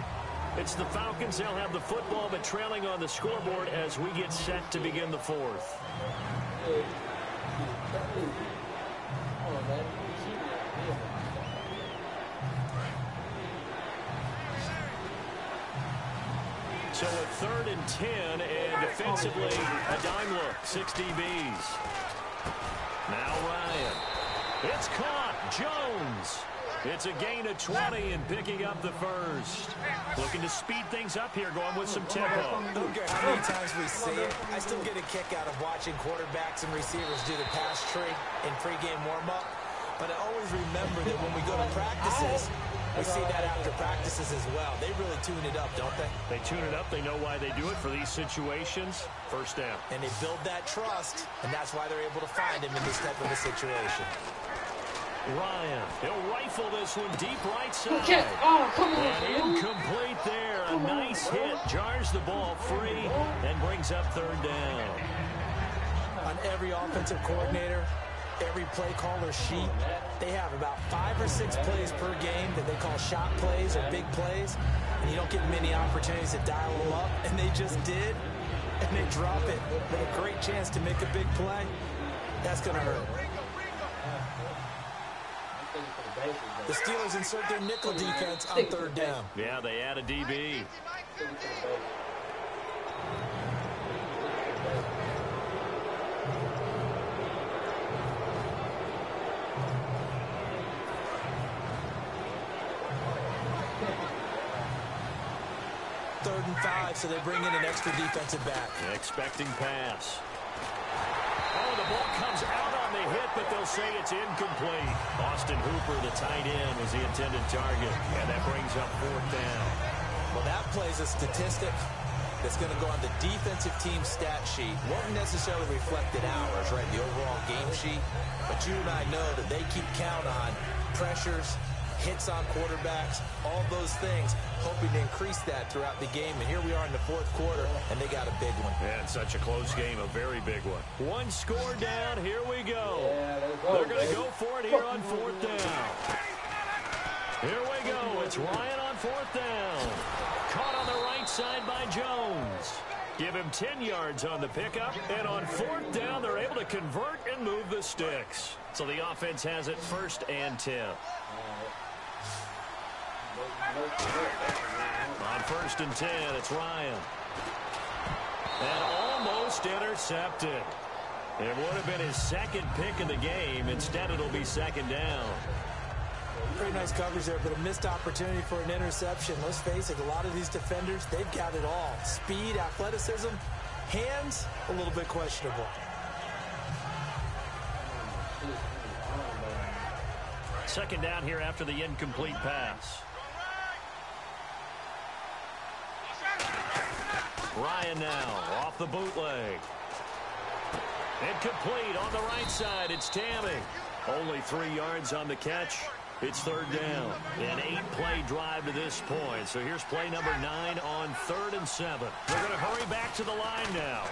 It's the Falcons. They'll have the football, but trailing on the scoreboard as we get set to begin the fourth. So a 3rd and 10, and defensively, a dime look, 6 DBs. Now Ryan. It's caught. Jones. It's a gain of 20 and picking up the first. Looking to speed things up here, going with some tempo. I don't care how many times we see it. I still get a kick out of watching quarterbacks and receivers do the pass tree in pregame warm-up. But I always remember that when we go to practices, we see that after practices as well. They really tune it up, don't they? They tune it up. They know why they do it for these situations. First down. And they build that trust, and that's why they're able to find him in this type of a situation. Ryan, he'll rifle this one deep right side. Oh, come on, and incomplete there. A nice hit. Jars the ball free and brings up 3rd down. On every offensive coordinator, every play caller sheet, they have about 5 or 6 plays per game that they call shot plays or big plays, and you don't get many opportunities to dial them up, and they just did, and they drop it with a great chance to make a big play. That's going to hurt. The Steelers insert their nickel defense on 3rd down. Yeah, they add a DB. Third and 5, so they bring in an extra defensive back. Expecting pass. Oh, the ball comes out on the hit, but they'll say it's incomplete. Austin Hooper, the tight end, was the intended target, and that brings up 4th down. Well, that plays a statistic that's going to go on the defensive team stat sheet. Won't necessarily reflect in ours, right, the overall game sheet, but you and I know that they keep count on pressures, hits on quarterbacks, all those things, hoping to increase that throughout the game. And here we are in the 4th quarter, and they got a big one. And such a close game, a very big one. One score down, here we go. Yeah, they're going to go for it here on 4th down. Here we go, it's Ryan on 4th down. Caught on the right side by Jones. Give him 10 yards on the pickup, and on 4th down, they're able to convert and move the sticks. So the offense has it 1st and 10. On 1st and 10, it's Ryan. And almost intercepted. It would have been his 2nd pick of the game. Instead, it'll be 2nd down. Pretty nice coverage there, but a missed opportunity for an interception. Let's face it, a lot of these defenders, they've got it all. Speed, athleticism, hands, a little bit questionable. 2nd down here after the incomplete pass. Ryan now off the bootleg. Incomplete on the right side. It's Tammy. Only 3 yards on the catch. It's 3rd down. An 8-play drive to this point. So here's play number 9 on 3rd and 7. They're going to hurry back to the line now.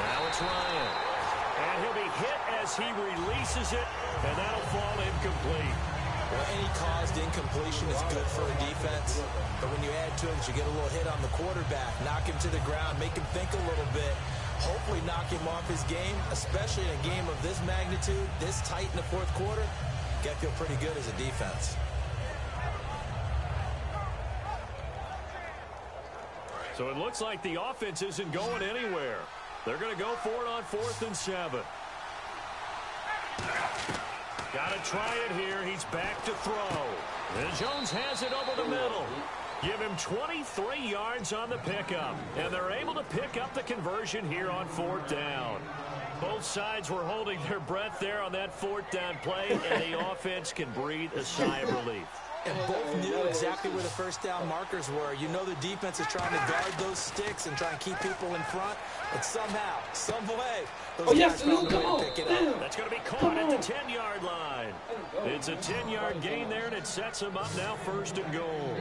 Now it's Ryan. And he'll be hit as he releases it, and that'll fall incomplete. Well, any caused incompletion is good for a defense, but when you add to it, you get a little hit on the quarterback, knock him to the ground, make him think a little bit, hopefully knock him off his game, especially in a game of this magnitude, this tight in the 4th quarter. Got to feel pretty good as a defense. So it looks like the offense isn't going anywhere. They're going to go for it on 4th and 7. Got to try it here. He's back to throw. And Jones has it over the middle. Give him 23 yards on the pickup. And they're able to pick up the conversion here on 4th down. Both sides were holding their breath there on that 4th down play, and the offense can breathe a sigh of relief. And both knew exactly where the first down markers were. You know the defense is trying to guard those sticks and try and keep people in front. But somehow, some way, those guys found a way to pick it up. That's going to be caught at the 10-yard line. It's a 10-yard gain there, and it sets them up now 1st and goal.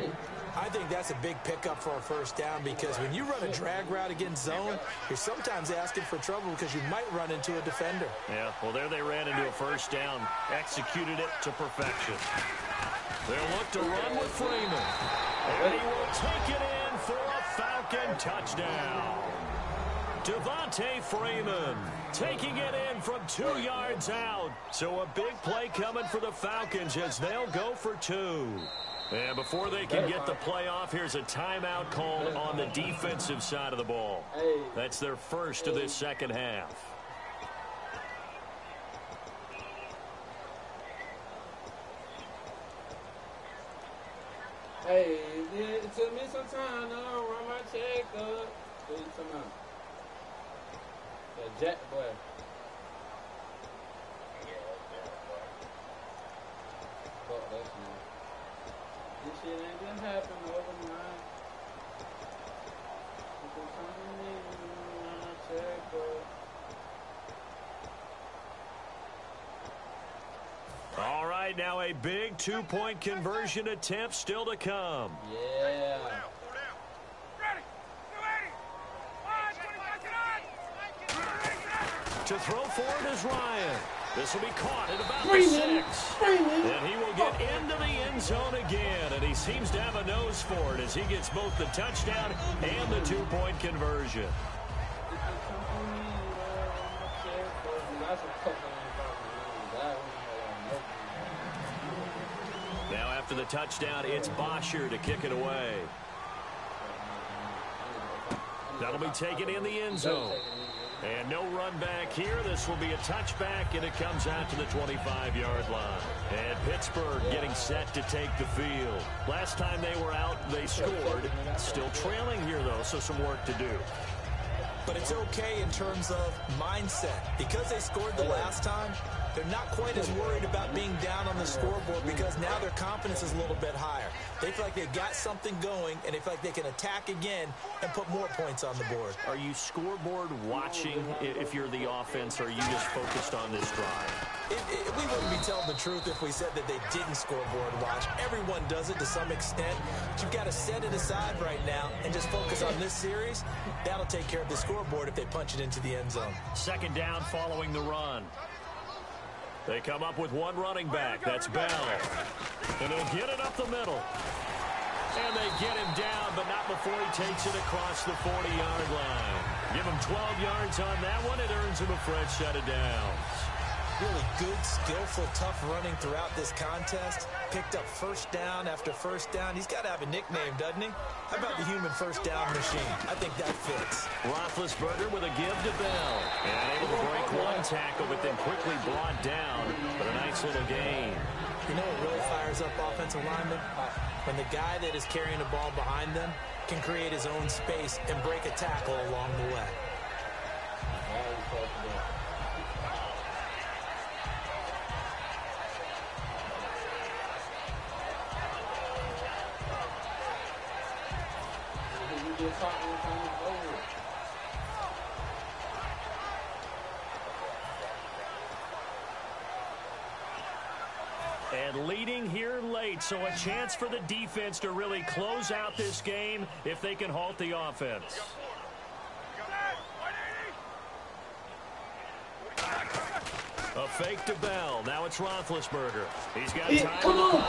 I think that's a big pickup for a first down because when you run a drag route against zone, you're sometimes asking for trouble because you might run into a defender. Yeah, well, there they ran into a first down, executed it to perfection. They'll look to run with Freeman. And he will take it in for a Falcon touchdown. Devontae Freeman taking it in from 2 yards out. So a big play coming for the Falcons as they'll go for 2. And before they can get the play off, here's a timeout called on the defensive side of the ball. That's their first of this second half. Hey, it took me some time to run my check up. What you talking about? Yeah, Jack boy. Fuck that shit. This shit ain't gonna happen overnight. Took some time to run my check up. All right, now a big 2-point conversion attempt still to come. Yeah. To throw for it is Ryan. This will be caught at about the 6. And he will get into the end zone again. And he seems to have a nose for it as he gets both the touchdown and the 2-point conversion. Now after the touchdown, it's Bosher to kick it away. That'll be taken in the end zone. And no run back here. This will be a touchback, and it comes out to the 25-yard line. And Pittsburgh getting set to take the field. Last time they were out, they scored. Still trailing here, though, so some work to do. But it's okay in terms of mindset. Because they scored the last time, they're not quite as worried about being down on the scoreboard because now their confidence is a little bit higher. They feel like they've got something going, and they feel like they can attack again and put more points on the board. Are you scoreboard watching if you're the offense, or are you just focused on this drive? We wouldn't be telling the truth if we said that they didn't scoreboard watch. Everyone does it to some extent. But you've got to set it aside right now and just focus on this series. That'll take care of the scoreboard if they punch it into the end zone. Second down following the run. They come up with one running back. That's Bell. And they'll get it up the middle. And they get him down, but not before he takes it across the 40-yard line. Give him 12 yards on that one. It earns him a fresh set of downs. Really good, skillful, tough running throughout this contest. Picked up first down after first down. He's got to have a nickname, doesn't he? How about the human first down machine? I think that fits. Roethlisberger with a give to Bell. And able to break one tackle, but then quickly brought down. But a nice little gain. You know what really fires up offensive linemen? When the guy that is carrying the ball behind them can create his own space and break a tackle along the way. And leading here late, so a chance for the defense to really close out this game if they can halt the offense. A fake to Bell. Now it's Roethlisberger. He's got time. Come on,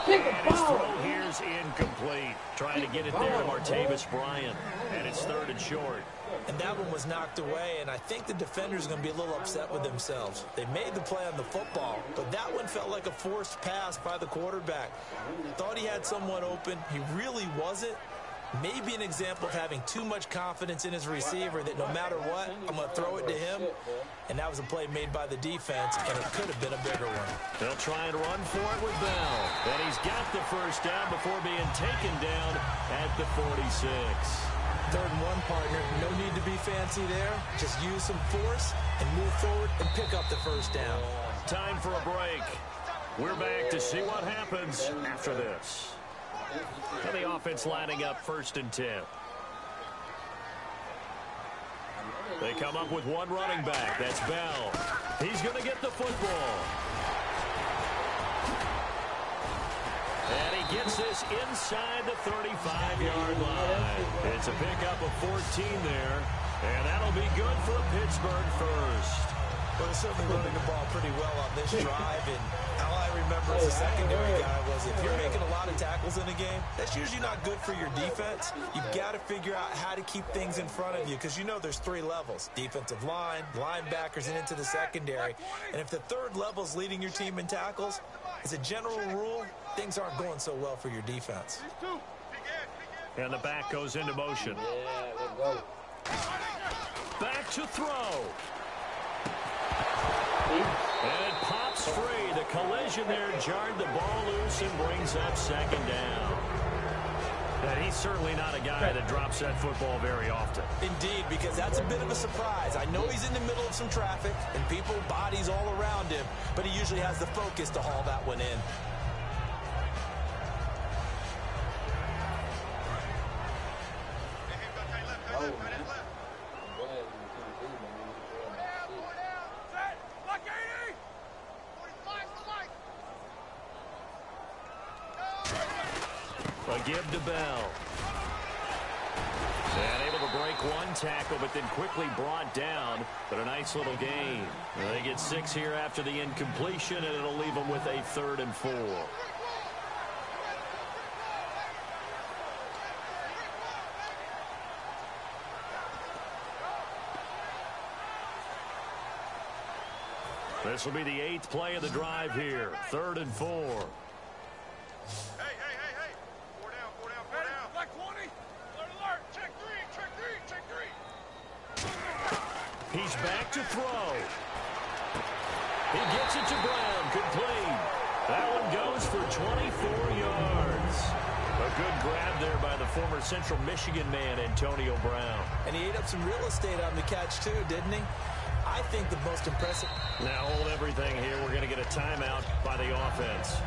pick and a his ball. throw here's incomplete. Trying to get it there to Martavis Bryant. And it's 3rd and short. And that one was knocked away, and I think the defenders are going to be a little upset with themselves. They made the play on the football, but that one felt like a forced pass by the quarterback. Thought he had someone open. He really wasn't. Maybe an example of having too much confidence in his receiver that no matter what, I'm going to throw it to him. And that was a play made by the defense, and it could have been a bigger one. They'll try and run for it with Bell. And he's got the first down before being taken down at the 46. 3rd and 1 partner. No need to be fancy there. Just use some force and move forward and pick up the first down. Time for a break. We're back to see what happens after this. And the offense lining up 1st and 10. They come up with one running back. That's Bell. He's going to get the football. And he gets this inside the 35-yard line. It's a pickup of 14 there. And that'll be good for a Pittsburgh first. Well, they're certainly running the ball pretty well on this drive, and all I remember as a secondary guy was if you're making a lot of tackles in a game, that's usually not good for your defense. You've got to figure out how to keep things in front of you because you know there's 3 levels, defensive line, linebackers, and into the secondary. And if the 3rd level is leading your team in tackles, as a general rule, things aren't going so well for your defense. And the back goes into motion. Back to throw. And it pops free. The collision there jarred the ball loose and brings up 2nd down. And he's certainly not a guy that drops that football very often. Indeed, because that's a bit of a surprise. I know he's in the middle of some traffic and people, bodies all around him, but he usually has the focus to haul that one in. A give to Bell. And able to break one tackle, but then quickly brought down. But a nice little gain. They get 6 here after the incompletion, and it'll leave them with a 3rd and 4. This will be the 8th play of the drive here. 3rd and 4. He's back to throw. He gets it to Brown. Complete. That one goes for 24 yards. A good grab there by the former Central Michigan man, Antonio Brown. And he ate up some real estate on the catch, too, didn't he? I think the most impressive... Now hold everything here. We're going to get a timeout by the offense.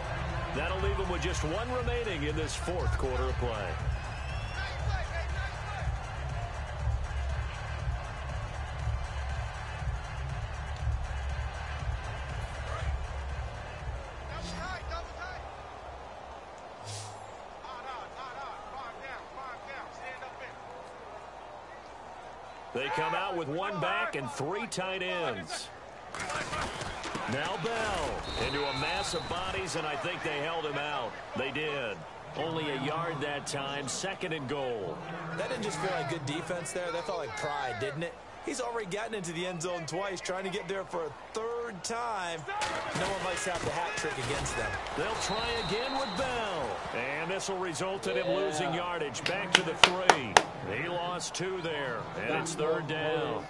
That'll leave them with just 1 remaining in this 4th quarter of play. They come out with 1 back and 3 tight ends. Now Bell into a mass of bodies, and I think they held him out. They did. Only a yard that time, 2nd and goal. That didn't just feel like good defense there. That felt like pride, didn't it? He's already gotten into the end zone twice, trying to get there for a 3rd time. No one likes to have the hat trick against them. They'll try again with Bell. And this will result in him losing yardage. Back to the 3. He lost 2 there, and it's 3rd down.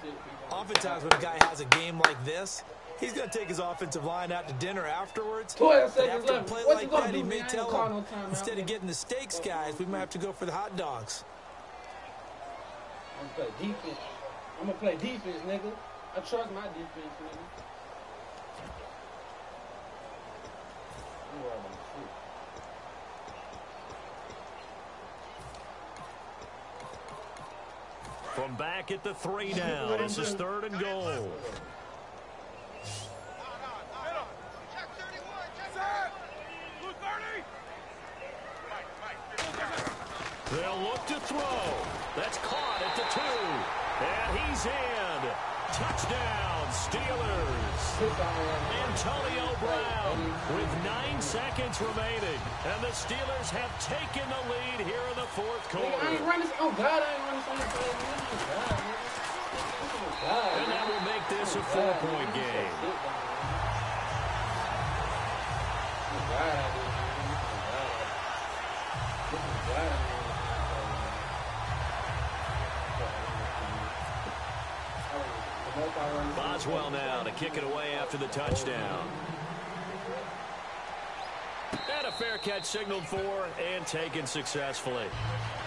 Oftentimes when a guy has a game like this, he's going to take his offensive line out to dinner afterwards. 12 But seconds after a left. play What like you gonna that, he do, may man? tell Call him, no timeout. instead of getting the steaks, guys, we might have to go for the hot dogs. I'm gonna play defense. I'm gonna play defense, nigga. I trust my defense, nigga. From back at the 3 now, this is 3rd and goal. They'll look to throw. That's caught at the 2. And he's in. Touchdown, Steelers. Antonio Brown with 9 seconds remaining. And the Steelers have taken the lead here in the 4th quarter. I ain't running. Oh, God, I ain't running from the play. Oh, God. And that will make this a 4-point game. Boswell now to kick it away after the touchdown. And a fair catch signaled for and taken successfully.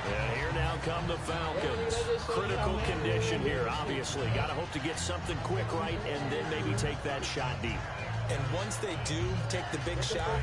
And here now come the Falcons. Critical condition here, obviously. Got to hope to get something quick right and then maybe take that shot deep. And once they do take the big shot,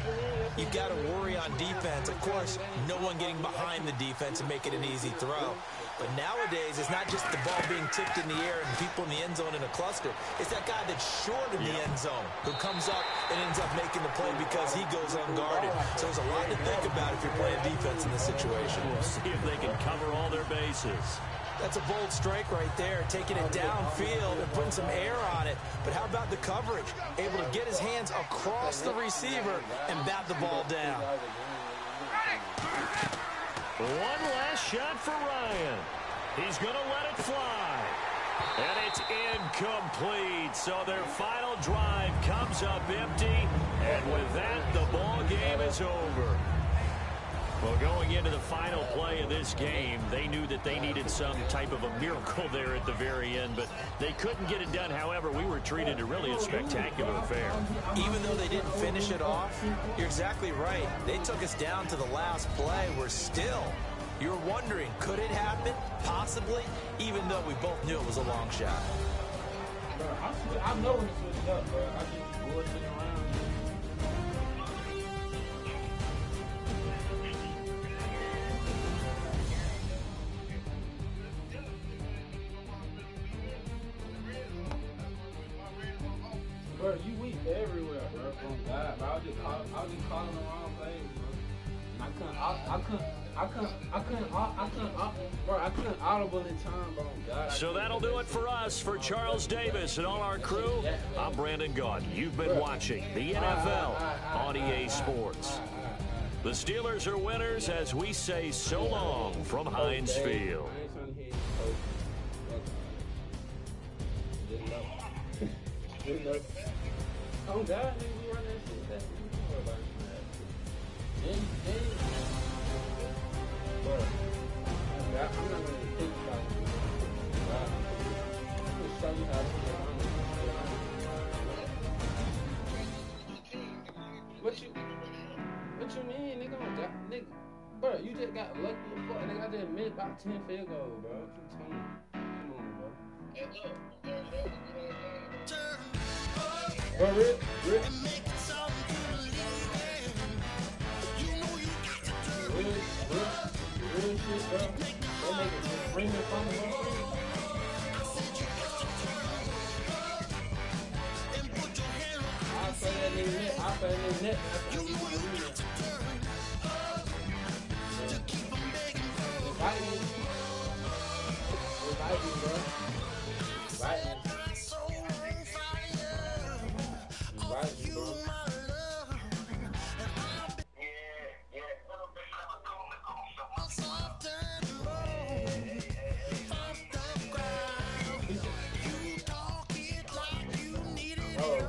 you've got to worry on defense. Of course, no one getting behind the defense and making an easy throw. But nowadays, it's not just the ball being tipped in the air and people in the end zone in a cluster. It's that guy that's short in the end zone who comes up and ends up making the play because he goes unguarded. So there's a lot to think about if you're playing defense in this situation. We'll see if they can cover all their bases. That's a bold strike right there, taking it downfield and putting some air on it. But how about the coverage? Able to get his hands across the receiver and bat the ball down. One last shot for Ryan. He's going to let it fly. And it's incomplete. So their final drive comes up empty. And with that, the ball game is over. Well, going into the final play of this game, they knew that they needed some type of a miracle there at the very end, but they couldn't get it done. However, we were treated to really a spectacular affair. Even though they didn't finish it off, you're exactly right. They took us down to the last play. We're still, you're wondering, could it happen? Possibly, even though we both knew it was a long shot. Bro, I know when to switch it up, bro. I just bullshitting around. Bro, you weak everywhere, bro. From God, bro. I was just calling the wrong plays, bro. I couldn't audible in time, bro. God, so that'll do it for us. For Charles Davis and all our crew, I'm Brandon Gaudin. You've been watching the NFL on EA Sports. The Steelers are winners as we say so long from Heinz Field. Oh, God, nigga, you run that shit. That's what you know about that. Bro, I'm not going to think about it. I'm going to show you how to do it. What you mean, nigga? Nigga, bro, you just got lucky as fuck. Nigga, I just missed about 10 field goals, bro. What you telling me? Come on, bro. Bro, real shit, bro. They make it bring it from the I'll say that nigga net. Invite me, bro. Invite me.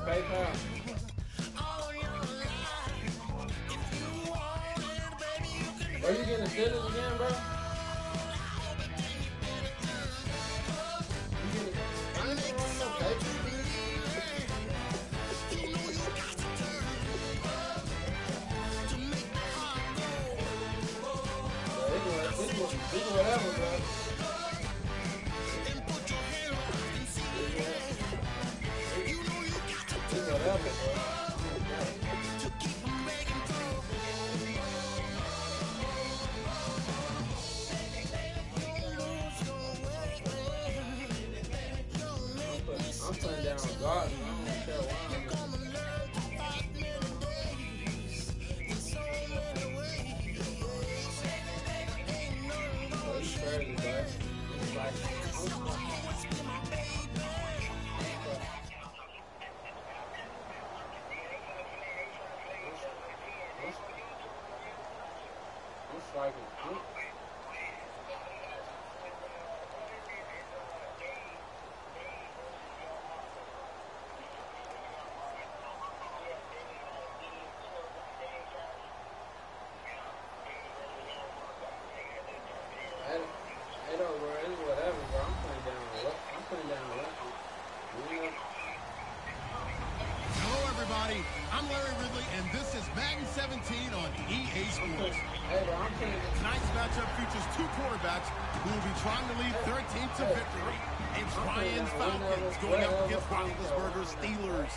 PayPal. Are you getting the Steelers again, bro? You getting I ain't even running no PayPal. It's whatever, bro. Whatever, bro. I'm putting down God, I don't care why. Oh, he's crazy, bro. It's like, I'm Larry Ridley, and this is Madden 17 on EA Tonight's matchup features two quarterbacks who will be trying to lead their team to victory. It's Ryan's Falcons going up against Roethlisberger's Steelers.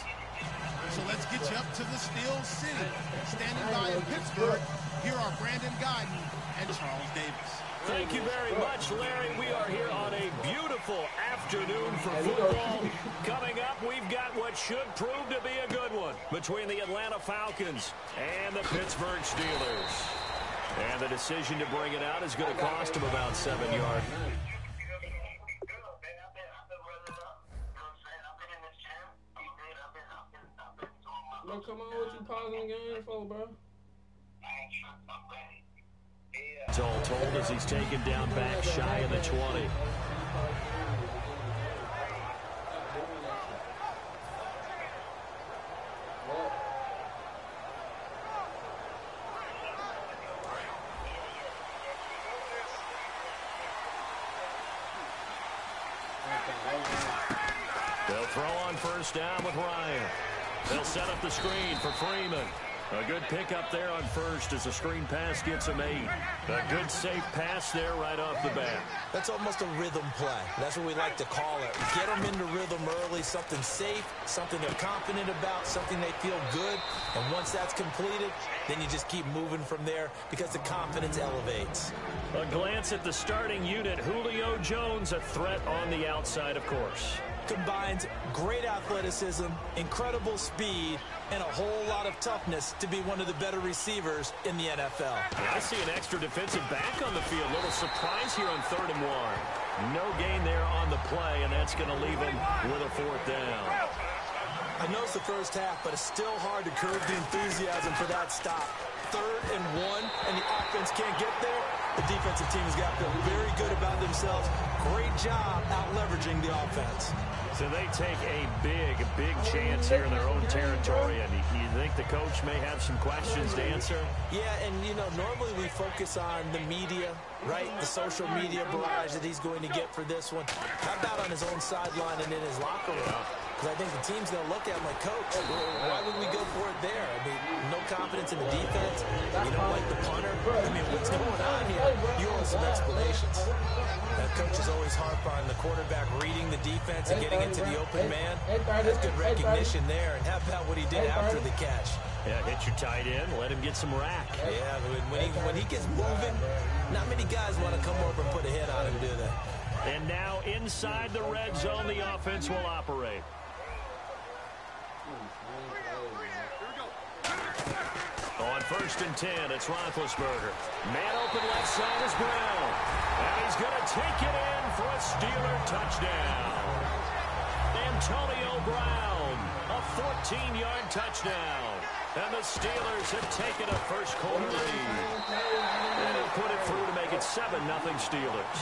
So let's get you up to the Steel City. Standing by in Pittsburgh, here are Brandon Guyton and Charles Davis. Thank you very much, Larry. We are here on a beautiful afternoon for football. Coming up, we've got what should prove to be a good one between the Atlanta Falcons and the Pittsburgh Steelers. And the decision to bring it out is going to cost him about 7 yards. Bro, come on, what you pausing the game for, bro? It's all told as he's taken down back shy of the 20. They'll throw on first down with Ryan. They'll set up the screen for Freeman. A good pickup there on first as the screen pass gets him 8. A good safe pass there right off the bat. That's almost a rhythm play. That's what we like to call it. Get them into rhythm early, something safe, something they're confident about, something they feel good. And once that's completed, then you just keep moving from there because the confidence elevates. A glance at the starting unit. Julio Jones, a threat on the outside, of course. Combines great athleticism, incredible speed, and a whole lot of toughness to be one of the better receivers in the NFL. Yeah, I see an extra defensive back on the field. Little surprise here on 3rd and 1. No gain there on the play, and that's going to leave him with a 4th down. I know it's the first half, but it's still hard to curb the enthusiasm for that stop. 3rd and 1, and the offense can't get there. The defensive team has got to feel very good about themselves. Great job out-leveraging the offense. So they take a big chance here in their own territory. And you think the coach may have some questions to answer? Yeah, and, you know, normally we focus on the media, right? The social media barrage that he's going to get for this one. How about on his own sideline and in his locker room? Because I think the team's going to look at him like, Coach, why would we go for it there? I mean, no confidence in the defense. You don't like the punter. I mean, what's going on here? You owe some explanations. Coaches always harp on the quarterback reading the defense and getting into the open man. That's good recognition there. And how about what he did after the catch? Yeah, hit your tight end, let him get some rack. Yeah, when he gets moving, not many guys want to come over and put a hit on him, do they? And now inside the red zone, the offense will operate. On 1st and 10, it's Roethlisberger. Man open left side is Brown. And he's going to take it in for a Steeler touchdown. Antonio Brown, a 14-yard touchdown. And the Steelers have taken a first-quarter lead. And he'll put it through to make it 7-0 Steelers.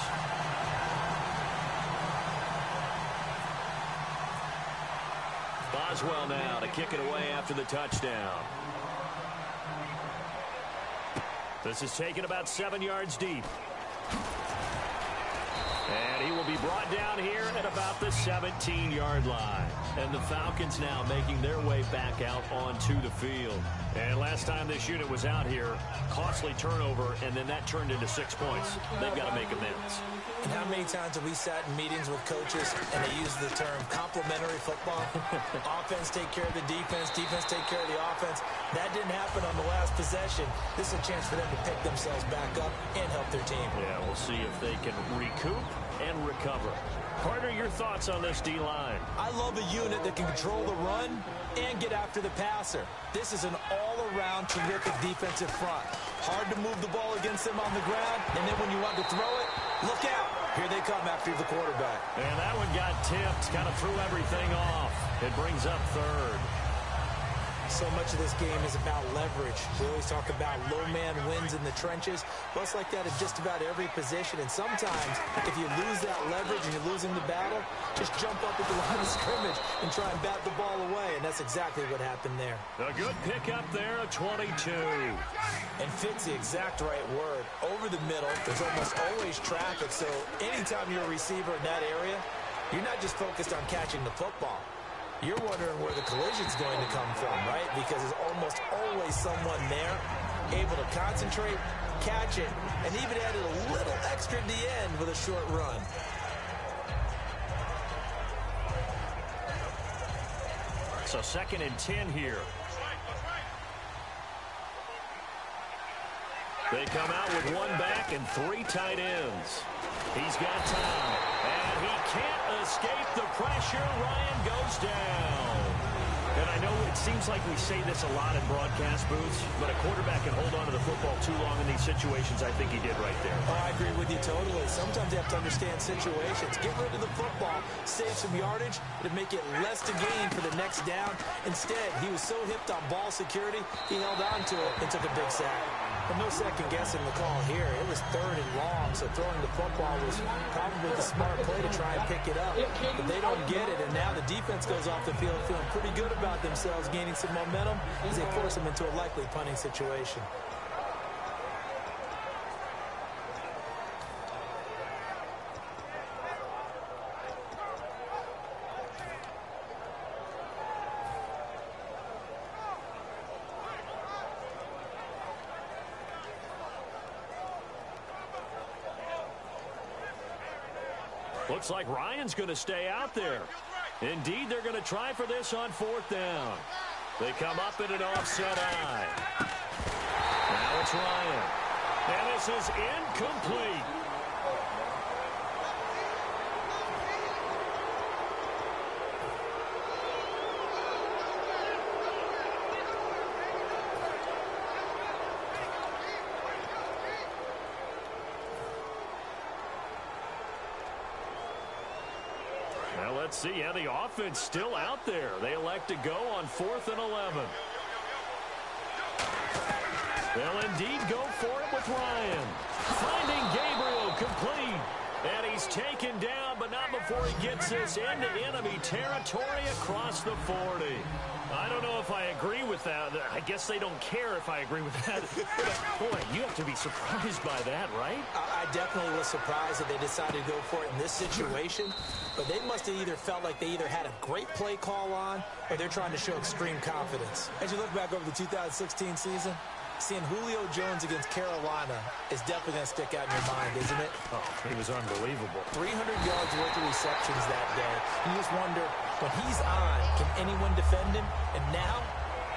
Boswell now to kick it away after the touchdown. This is taken about 7 yards deep. And he will be brought down here at about the 17-yard line. And the Falcons now making their way back out onto the field. And last time this unit was out here, costly turnover, and then that turned into 6 points. They've got to make amends. And how many times have we sat in meetings with coaches and they use the term complementary football? Offense take care of the defense, defense take care of the offense. That didn't happen on the last possession. This is a chance for them to pick themselves back up and help their team. Yeah, we'll see if they can recoup and recover. Partner, your thoughts on this D-line? I love a unit that can control the run and get after the passer. This is an all-around terrific defensive front. Hard to move the ball against them on the ground, and then when you want to throw it, look out. Here they come after the quarterback. And that one got tipped, kind of threw everything off. It brings up 3rd. So much of this game is about leverage. We always talk about low man wins in the trenches. Well, it's like that at just about every position. And sometimes, if you lose that leverage and you're losing the battle, just jump up at the line of scrimmage and try and bat the ball away. And that's exactly what happened there. A good pickup there, a 22. And fits the exact right word. Over the middle, there's almost always traffic. So anytime you're a receiver in that area, you're not just focused on catching the football. You're wondering where the collision's going to come from, right? Because there's almost always someone there able to concentrate, catch it, and even added a little extra at the end with a short run. So 2nd and 10 here. They come out with 1 back and 3 tight ends. He's got time, and he can't escape the pressure. Ryan goes down. And I know it seems like we say this a lot in broadcast booths, but a quarterback can hold on to the football too long in these situations. I think he did right there. Oh, I agree with you totally. Sometimes you have to understand situations. Get rid of the football, save some yardage, to make it less to gain for the next down. Instead, he was so hipped on ball security, he held on to it and took a big sack. But no second guessing the call here. It was 3rd and long, so throwing the football was probably the smart play to try and pick it up. But they don't get it, and now the defense goes off the field feeling pretty good about themselves, gaining some momentum as they force them into a likely punting situation. Looks like Ryan's going to stay out there. Indeed, they're going to try for this on 4th down. They come up in an offset eye. Now it's Ryan. And this is incomplete. Let's see, yeah, the offense still out there. They elect to go on 4th and 11. They'll indeed go for it with Ryan. Finding Gabriel complete. And he's taken down, but not before he gets this into enemy territory across the 40. I don't know if I agree with that. I guess they don't care if I agree with that. But boy, you have to be surprised by that, right? I definitely was surprised that they decided to go for it in this situation. But they must have either felt like they either had a great play call on or they're trying to show extreme confidence. As you look back over the 2016 season, seeing Julio Jones against Carolina is definitely going to stick out in your mind, isn't it? Oh, he was unbelievable. 300 yards worth of receptions that day. You just wonder, when he's on, can anyone defend him? And now,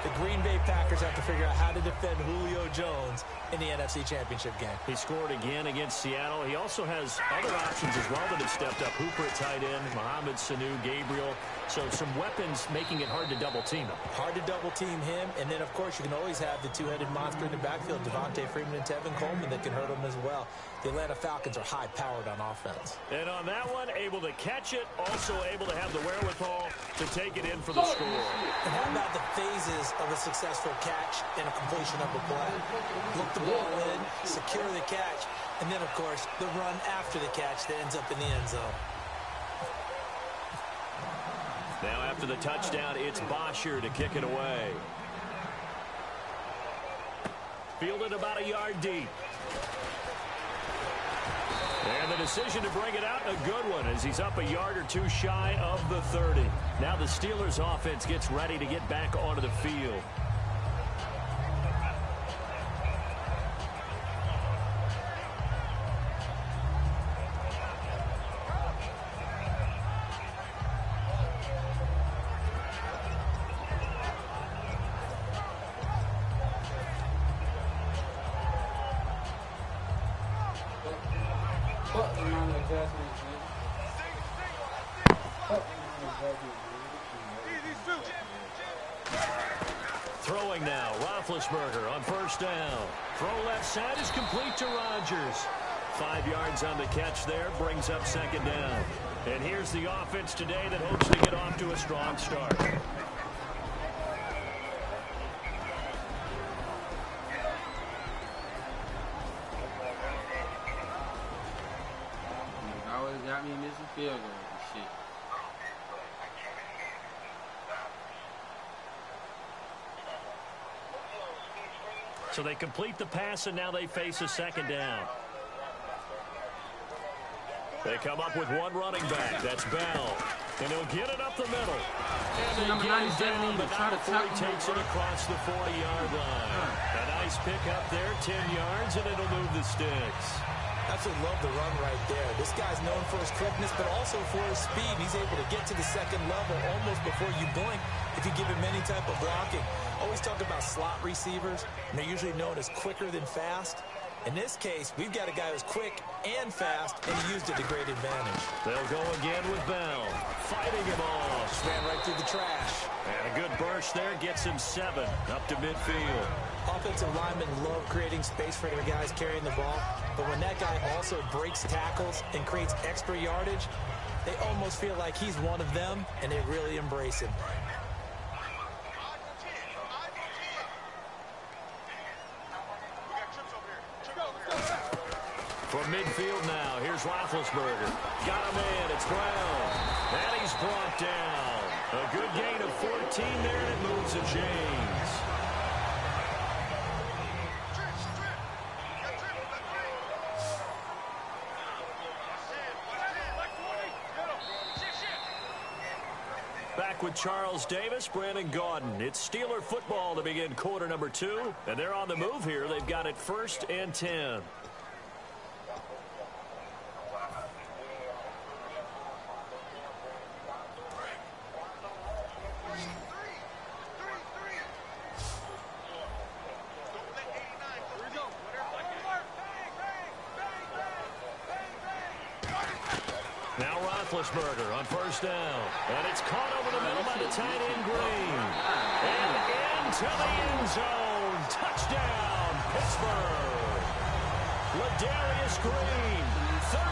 the Green Bay Packers have to figure out how to defend Julio Jones in the NFC Championship game. He scored again against Seattle. He also has other options as well that have stepped up. Hooper at tight end, Mohamed Sanu, Gabriel. So some weapons making it hard to double-team him. Hard to double-team him. And then, of course, you can always have the two-headed monster in the backfield, Devontae Freeman and Tevin Coleman, that can hurt him as well. The Atlanta Falcons are high-powered on offense. And on that one, able to catch it, also able to have the wherewithal to take it in for the score. And how about the phases of a successful catch and a completion of a play? Look the ball in, secure the catch, and then, of course, the run after the catch that ends up in the end zone. Now after the touchdown, it's Bosher to kick it away. Fielded about a yard deep. And the decision to bring it out, a good one, as he's up a yard or two shy of the 30. Now the Steelers offense gets ready to get back onto the field. Throwing now, Roethlisberger on 1st down. Throw left side is complete to Rodgers. 5 yards on the catch there, brings up 2nd down. And here's the offense today that hopes to get off to a strong start. Always got me missing field goals and shit. So they complete the pass, and now they face a 2nd down. They come up with one running back. That's Bell. And he'll get it up the middle. And they number get 97 it down, even but try not to before he tackle him, takes it bro. across the 40-yard line. A nice pick up there, 10 yards, and it'll move the sticks. Absolutely love the run right there. This guy's known for his quickness, but also for his speed. He's able to get to the second level almost before you blink if you give him any type of blocking. Always talk about slot receivers, and they're usually known as quicker than fast. In this case, we've got a guy who's quick and fast, and he used it to great advantage. They'll go again with Bell. Fighting him off. Ran right through the trash. And a good burst there gets him 7 up to midfield. Offensive linemen love creating space for their guys carrying the ball, but when that guy also breaks tackles and creates extra yardage, they almost feel like he's one of them, and they really embrace him. From midfield now, here's Roethlisberger. Got him in, it's Brown. And he's brought down. A good gain of 14 there, and it moves the chains. Back with Charles Davis, Brandon Gaudin. It's Steeler football to begin quarter number 2. And they're on the move here. They've got it 1st and 10. Now Roethlisberger on 1st down. And it's caught over the middle by the tight end Green. And into the end zone. Touchdown, Pittsburgh. Ladarius Green,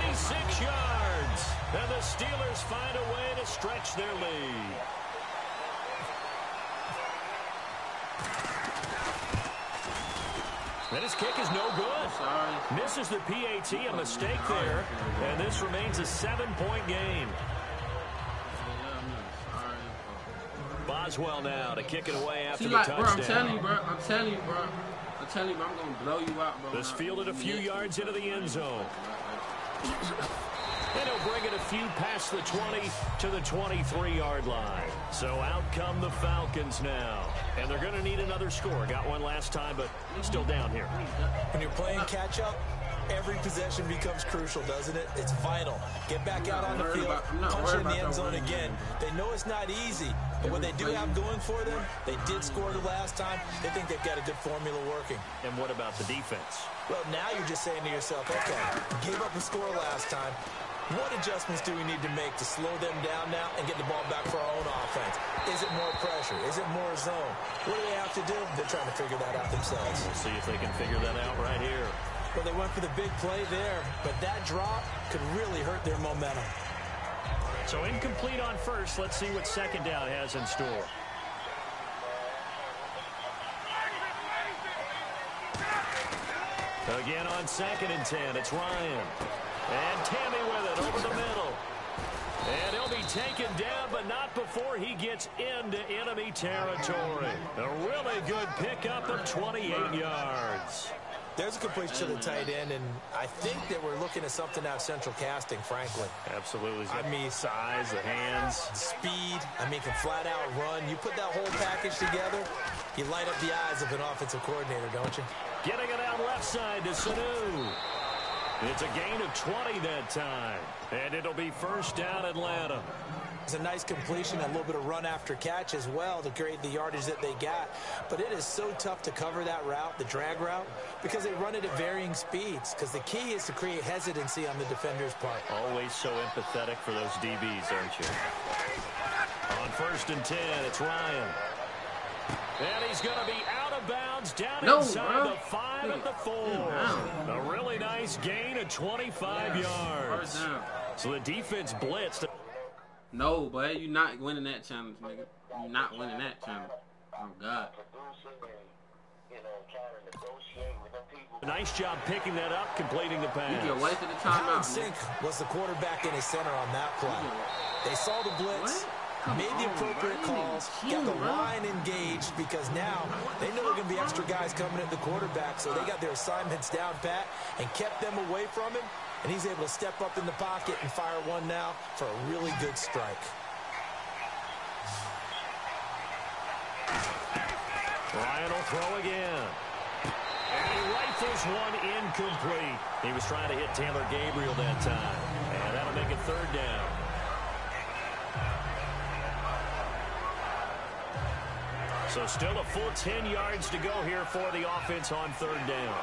36 yards. And the Steelers find a way to stretch their lead. And his kick is no good. Misses the PAT, a mistake there. And this remains a 7-point game. Boswell now to kick it away after the touchdown. Bro, I'm telling you, bro. I'm telling you, bro. I'm going to blow you out, bro. This fielded a few yards into the end zone. And he'll bring it a few past the 20 to the 23-yard line. So out come the Falcons now. And they're going to need another score. Got one last time, but still down here. When you're playing catch-up, every possession becomes crucial, doesn't it? It's vital. Get back out on the field, punch in the end zone again. They know it's not easy, but what they do have going for them, they did score the last time. They think they've got a good formula working. And what about the defense? Well, now you're just saying to yourself, okay, gave up a score last time. What adjustments do we need to make to slow them down now and get the ball back for our own offense? Is it more pressure? Is it more zone? What do they have to do? They're trying to figure that out themselves. We'll see if they can figure that out right here. Well, they went for the big play there, but that drop could really hurt their momentum. So incomplete on first. Let's see what second down has in store. Again on 2nd and 10, it's Ryan. And Tammy with it over the middle. And he'll be taken down, but not before he gets into enemy territory. A really good pickup of 28 yards. There's a completion to the tight end, and I think that we're looking at something out of central casting, frankly. Absolutely. I mean, size, the hands. Speed. I mean, can flat out run. You put that whole package together, you light up the eyes of an offensive coordinator, don't you? Getting it out left side to Sanu. It's a gain of 20 that time. And it'll be 1st down Atlanta. It's a nice completion, a little bit of run after catch as well to create the yardage that they got. But it is so tough to cover that route, the drag route, because they run it at varying speeds. Because the key is to create hesitancy on the defender's part. Always so empathetic for those DBs, aren't you? On 1st and 10, it's Ryan. And he's going to be out of bounds down inside the 5 at the 4. A really nice gain of 25 yards. So the defense blitzed. No, but you're not winning that challenge, nigga. You're not winning that challenge. Oh, God. Nice job picking that up, completing the pass. You wasted the timeout. Sink was the quarterback in his center on that play. They saw the blitz, made the appropriate calls, got the line engaged, because now they know there are going to be extra guys coming at the quarterback, so they got their assignments down pat and kept them away from him, and he's able to step up in the pocket and fire one now for a really good strike. Ryan will throw again. And he rifles one incomplete. He was trying to hit Taylor Gabriel that time. And that'll make it third down. So still a full 10 yards to go here for the offense on third down.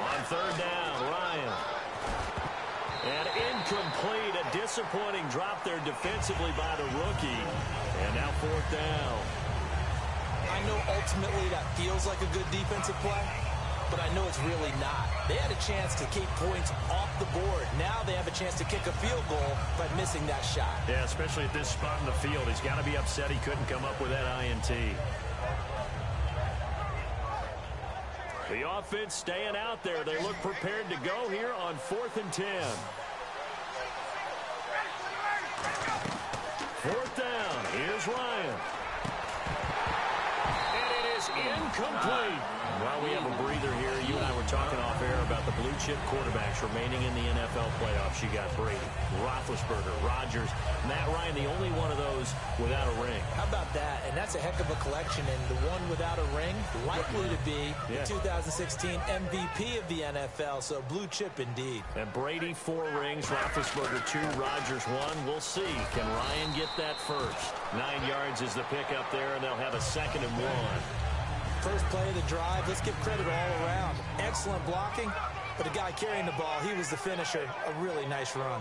On third down, Ryan. And incomplete. A disappointing drop there defensively by the rookie. And now fourth down. I know ultimately that feels like a good defensive play, but I know it's really not. They had a chance to keep points off the board. Now they have a chance to kick a field goal by missing that shot. Yeah, especially at this spot in the field. He's got to be upset he couldn't come up with that INT. The offense staying out there. They look prepared to go here on 4th and 10. Fourth down. Here's Ryan. Incomplete. While we have a breather here, you and I were talking off air about the blue-chip quarterbacks remaining in the NFL playoffs. You got Brady, Roethlisberger, Rodgers, Matt Ryan, the only one of those without a ring. How about that? And that's a heck of a collection. And the one without a ring, likely to be the 2016 MVP of the NFL. So blue chip indeed. And Brady 4 rings, Roethlisberger 2, Rodgers 1. We'll see. Can Ryan get that first? 9 yards is the pickup there, and they'll have a 2nd and 1. First play of the drive, let's give credit all around. Excellent blocking, but the guy carrying the ball, he was the finisher. A really nice run.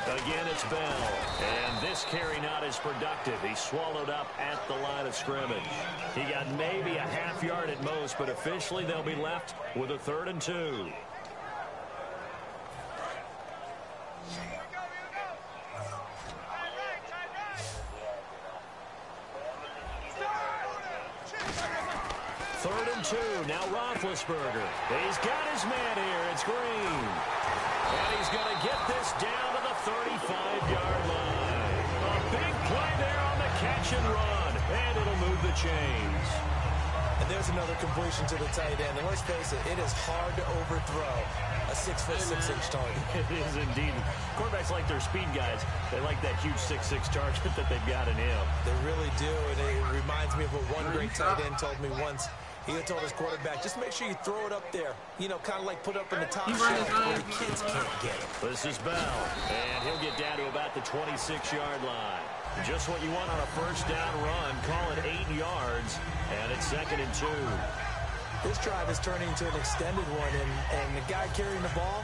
Again, it's Bell. And this carry not as productive. He's swallowed up at the line of scrimmage. He got maybe a half yard at most, but officially they'll be left with a 3rd and 2. Third and 2. Now Roethlisberger. He's got his man here. It's Green. And he's going to get this down to the 35-yard line. A big play there on the catch and run. And it'll move the chains. And there's another completion to the tight end. And let's face it, it is hard to overthrow a 6'6" target. It is indeed. Quarterbacks like their speed guys. They like that huge 6'6" target that they've got in him. They really do. And it reminds me of what one great tight end told me once. He had told his quarterback, just make sure you throw it up there. You know, kind of like put up in the top shelf where the kids can't get it. This is Bell, and he'll get down to about the 26-yard line. Just what you want on a first down run. Call it 8 yards, and it's 2nd and 2. This drive is turning into an extended one, and the guy carrying the ball,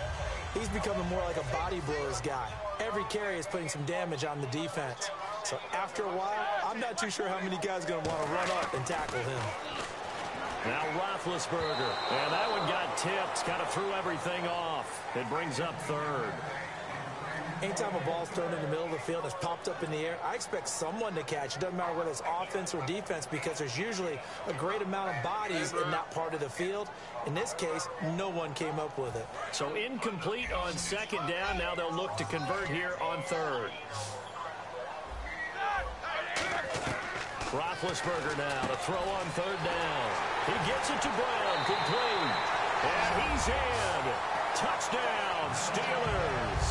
he's becoming more like a body blows guy. Every carry is putting some damage on the defense. So after a while, I'm not too sure how many guys are going to want to run up and tackle him. Now Roethlisberger, and that one got tipped, kind of threw everything off. It brings up 3rd. Anytime a ball's thrown in the middle of the field, it's popped up in the air, I expect someone to catch. It doesn't matter whether it's offense or defense, because there's usually a great amount of bodies in that part of the field. In this case, no one came up with it. So incomplete on 2nd down. Now they'll look to convert here on 3rd. Roethlisberger now to throw on 3rd down. He gets it to Brown, complete. And he's in. Touchdown, Steelers.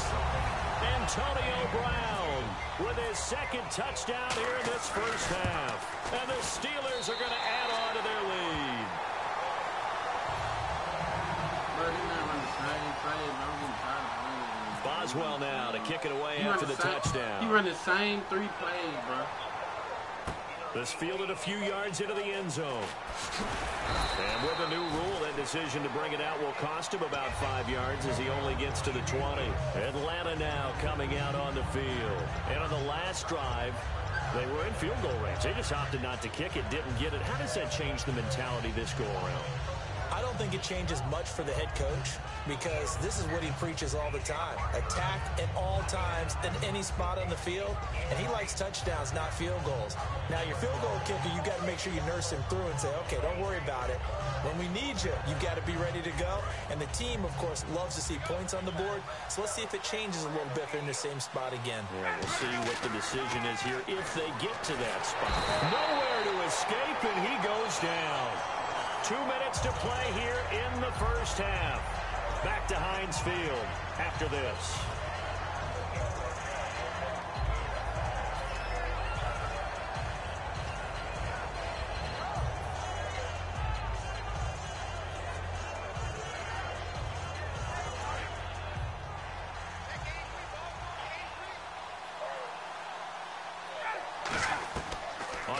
Antonio Brown with his 2nd touchdown here in this first half. And the Steelers are going to add on to their lead. Boswell now to kick it away after the touchdown. He run the same 3 plays, bro. This fielded a few yards into the end zone. And with a new rule, that decision to bring it out will cost him about 5 yards as he only gets to the 20. Atlanta now coming out on the field. And on the last drive, they were in field goal range. They just opted not to kick it, didn't get it. How does that change the mentality this go around? I don't think it changes much for the head coach, because this is what he preaches all the time. Attack at all times in any spot on the field, and he likes touchdowns, not field goals. Now, your field goal kicker, you got to make sure you nurse him through and say, okay, don't worry about it. When we need you, you got to be ready to go. And the team, of course, loves to see points on the board. So let's see if it changes a little bit if they're in the same spot again. Yeah, we'll see what the decision is here if they get to that spot. Nowhere to escape, and he goes down. 2 minutes to play here in the first half. Back to Heinz Field after this.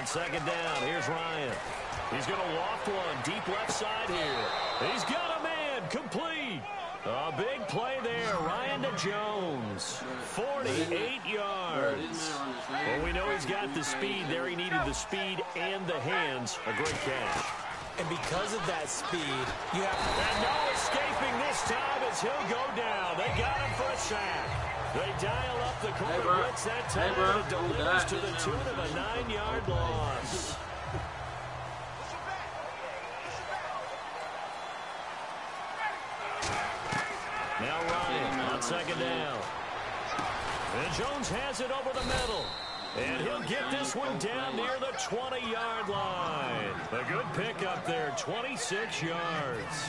On second down, here's Ryan. He's going to loft one deep left side here. He's got a man complete. A big play there. Ryan to Jones. 48 yards. Well, we know he's got the speed there. He needed the speed and the hands. A great catch. And because of that speed, you have... And no escaping this time as he'll go down. They got him for a sack. They dial up the corner blitz that time, and it delivers to the tune of a 9-yard loss. Now Ryan on second down. And Jones has it over the middle. And he'll get this one down near the 20-yard line. A good pickup there, 26 yards.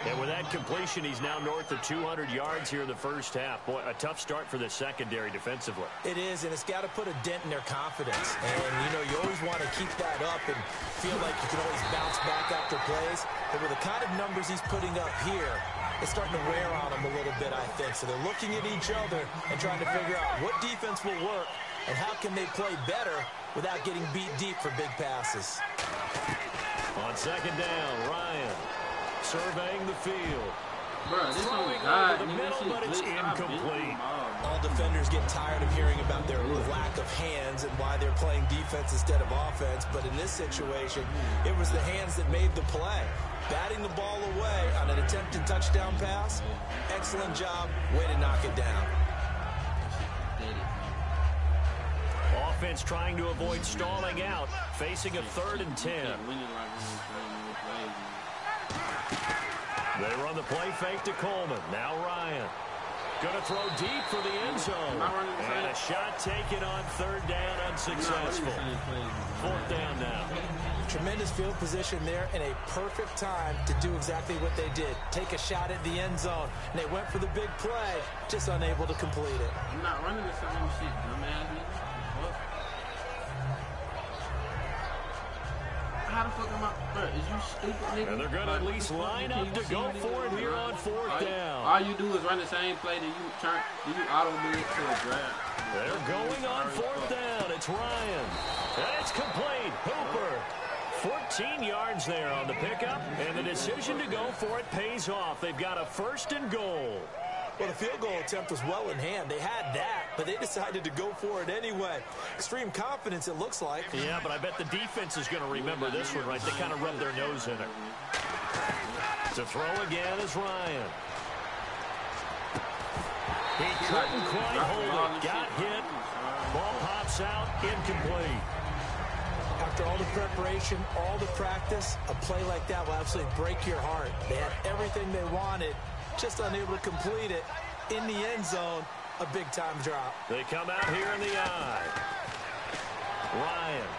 And with that completion, he's now north of 200 yards here in the first half. Boy, a tough start for the secondary defensively. It is, and it's got to put a dent in their confidence. And, you know, you always want to keep that up and feel like you can always bounce back after plays. But with the kind of numbers he's putting up here, it's starting to wear on them a little bit, I think. So they're looking at each other and trying to figure out what defense will work and how can they play better without getting beat deep for big passes. On second down, Ryan surveying the field. Bro, this throwing over the middle, but it's incomplete. All defenders get tired of hearing about their lack of hands and why they're playing defense instead of offense. But in this situation, it was the hands that made the play. Batting the ball away on an attempted touchdown pass. Excellent job. Way to knock it down. Offense trying to avoid stalling out, facing a 3rd and 10. They run the play fake to Coleman. Now Ryan. Going to throw deep for the end zone. And a shot taken on 3rd down, unsuccessful. 4th down now. Tremendous field position there and a perfect time to do exactly what they did. Take a shot at the end zone. And they went for the big play, just unable to complete it. I'm not running the same shit, dumbass nigga. How the fuck am I? Bro, is you stupid, nigga? And they're going to at least line up to go for it here on 4th down. All you do is run the same play that you auto do it to a draft. They're going on 4th down. It's Ryan. And it's complete. Hooper. 14 yards there on the pickup. And the decision to go for it pays off. They've got a 1st and goal. Well, the field goal attempt was well in hand. They had that, but they decided to go for it anyway. Extreme confidence, it looks like. Yeah, but I bet the defense is going to remember this one, right? They kind of rubbed their nose in it. To throw again is Ryan. He couldn't quite hold it. Got hit. Ball pops out. Incomplete. After all the preparation, all the practice, a play like that will absolutely break your heart. They had everything they wanted, just unable to complete it. In the end zone, a big-time drop. They come out here in the eye. Ryan.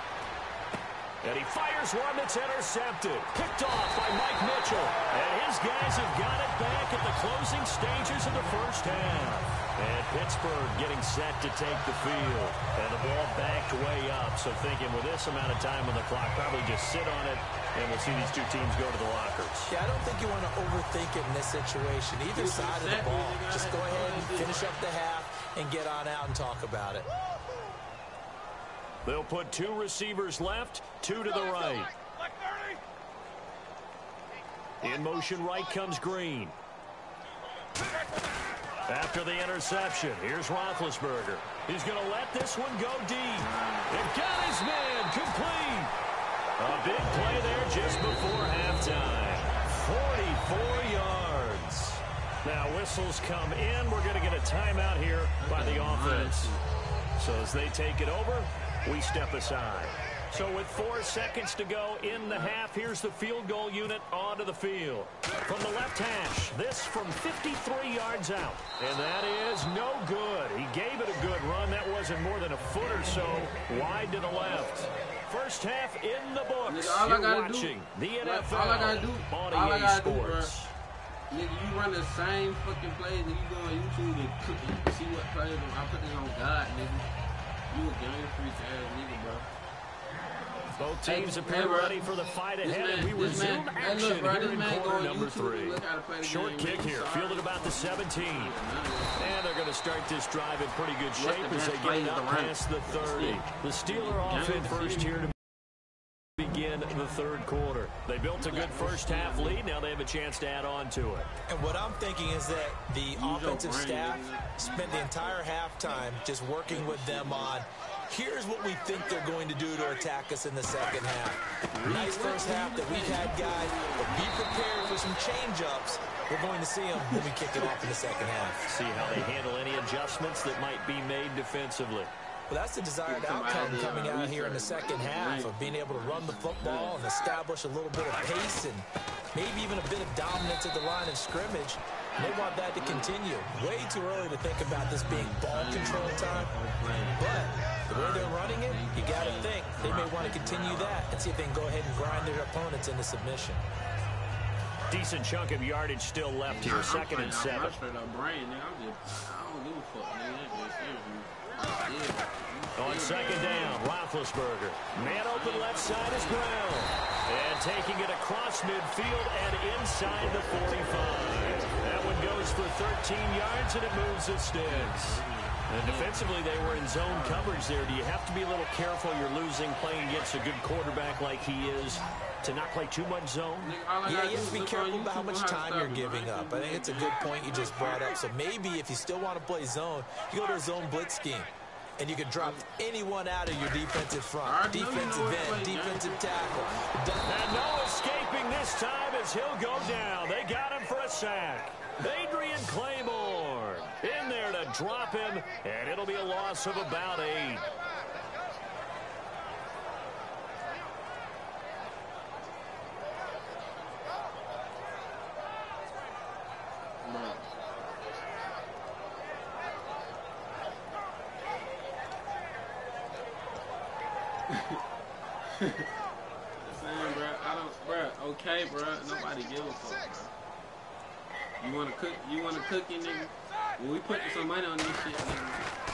And he fires one that's intercepted. Picked off by Mike Mitchell. And his guys have got it back at the closing stages of the first half. And Pittsburgh getting set to take the field. And the ball backed way up. So thinking with this amount of time on the clock, probably just sit on it, and we'll see these two teams go to the lockers. Yeah, I don't think you want to overthink it in this situation. Either side of the ball. Just go ahead and finish up the half and get on out and talk about it. They'll put 2 receivers left, 2 to the right. In motion right comes Green. After the interception, here's Roethlisberger. He's going to let this one go deep. And got his man complete. A big play there just before halftime. 44 yards. Now whistles come in. We're going to get a timeout here by the offense. So as they take it over, we step aside. So with 4 seconds to go in the half, here's the field goal unit onto the field. From the left hash, this from 53 yards out. And that is no good. He gave it a good run. That wasn't more than a foot or so wide to the left. First half in the books. Nigga, You're watching the NFL all I gotta do, on EA Sports. Nigga, you run the same fucking plays and you go on YouTube and see what plays I put this on God, nigga. You a game freak ass nigga, bro. Both teams appear ready for the fight ahead, and we resume action here in quarter number 3. Short kick here, fielded about the 17. And they're going to start this drive in pretty good shape as they get it up past the 30. The Steeler offense first here to begin the third quarter. They built a good first-half lead. Now they have a chance to add on to it. And what I'm thinking is that the offensive staff spent the entire halftime just working with them on, here's what we think they're going to do to attack us in the second half. Nice first half that we've had, guys, but be prepared for some change-ups. We're going to see them when we kick it off in the second half. See how they handle any adjustments that might be made defensively. Well, that's the desired outcome coming out here in the second half of being able to run the football and establish a little bit of pace and maybe even a bit of dominance at the line of scrimmage. And they want that to continue. Way too early to think about this being ball control time. But the way they're running it, you got to think they may want to continue that and see if they can go ahead and grind their opponents into submission. Decent chunk of yardage still left here. Second and 7. On second down, Roethlisberger. Man open left side is Brown. And taking it across midfield and inside the 45. That one goes for 13 yards and it moves the sticks. And defensively, they were in zone coverage there. Do you have to be a little careful? You're losing playing against a good quarterback like he is to not play too much zone? Yeah, you have to be careful about how much time you're giving up. I think it's a good point you just brought up. So maybe if you still want to play zone, you go to a zone blitz scheme. And you can drop anyone out of your defensive front. Defensive end, defensive tackle. And no escaping this time as he'll go down. They got him for a sack. Adrian Claymore in there to drop him, and it'll be a loss of about 8. Okay, bro. Nobody give a fuck, bro. You wanna cook your nigga? Well, we putting some money on this shit, nigga.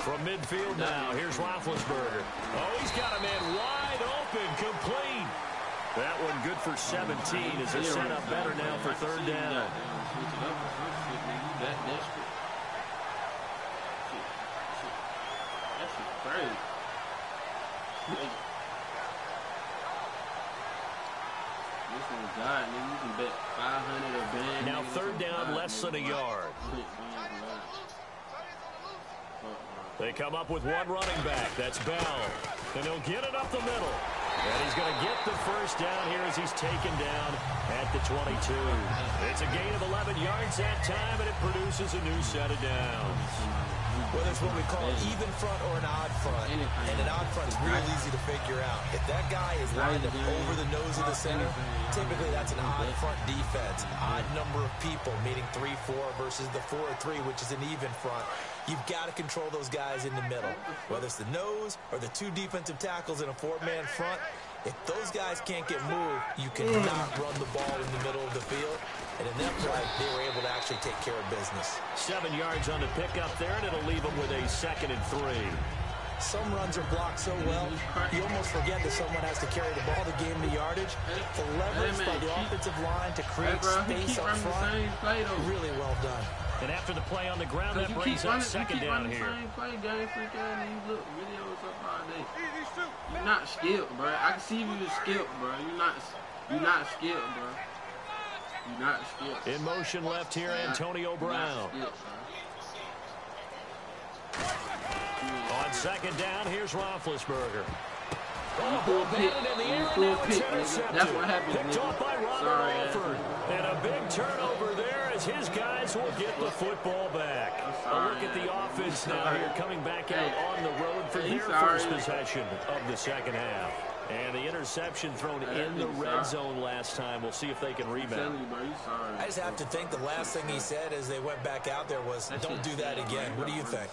From midfield now, here's Roethlisberger. Oh, he's got a man wide open, complete. That one good for 17 as it's set up better now for third down. Switch it up or some shit, nigga. You that desperate. That shit crazy. God, nigga, you can bet 500 or band. Now third down, less than a yard. They come up with one running back. That's Bell. And he'll get it up the middle. And he's going to get the first down here as he's taken down at the 22. It's a gain of 11 yards that time, and it produces a new set of downs. Whether it's what we call an even front or an odd front. And an odd front is real easy to figure out. If that guy is lined up over the nose of the center, typically that's an odd front defense. Odd number of people, meaning 3-4 versus the 4-3, which is an even front. You've got to control those guys in the middle. Whether it's the nose or the 2 defensive tackles in a 4-man front, if those guys can't get moved, you cannot run the ball in the middle of the field. And in that play, they were able to actually take care of business. 7 yards on the pickup there, and it'll leave them with a 2nd and 3. Some runs are blocked so well, you almost forget that someone has to carry the ball to gain the yardage. The leverage by the offensive line to create space up front, really well done. And after the play on the ground, that brings up second down here. You're not skilled, bro. I can see you was skilled, bro. You're not skilled, bro. You're not skilled. In motion left here, Antonio Brown. On second down, here's Roethlisberger. Full pick. That's what happened. Picked off by Robert Alford. And a big turnover there as his guys will get the football back. A look at the offense now here coming back out on the road for their first possession of the second half. And the interception thrown in the red zone last time. We'll see if they can rebound. I just have to think the last thing he said as they went back out there was, don't do that again. What do you think?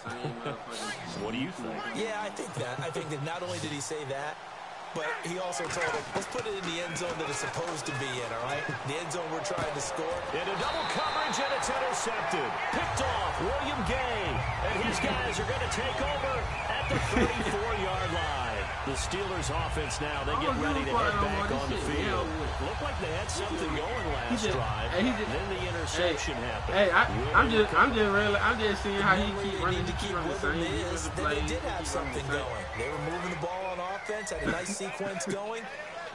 What do you think? Yeah, I think that. I think that not only did he say that, but he also told him, let's put it in the end zone that it's supposed to be in, all right? The end zone we're trying to score. Into double coverage, and it's intercepted. Picked off, William Gay. And his guys are going to take over at the 34-yard line. The Steelers offense now, they get ready to head back on the field. Looked like they had something going last drive. Then the interception happened. Hey, I'm just seeing how he keep running. To keep with them is that they did have something going. They were moving the ball on offense, had a nice sequence going.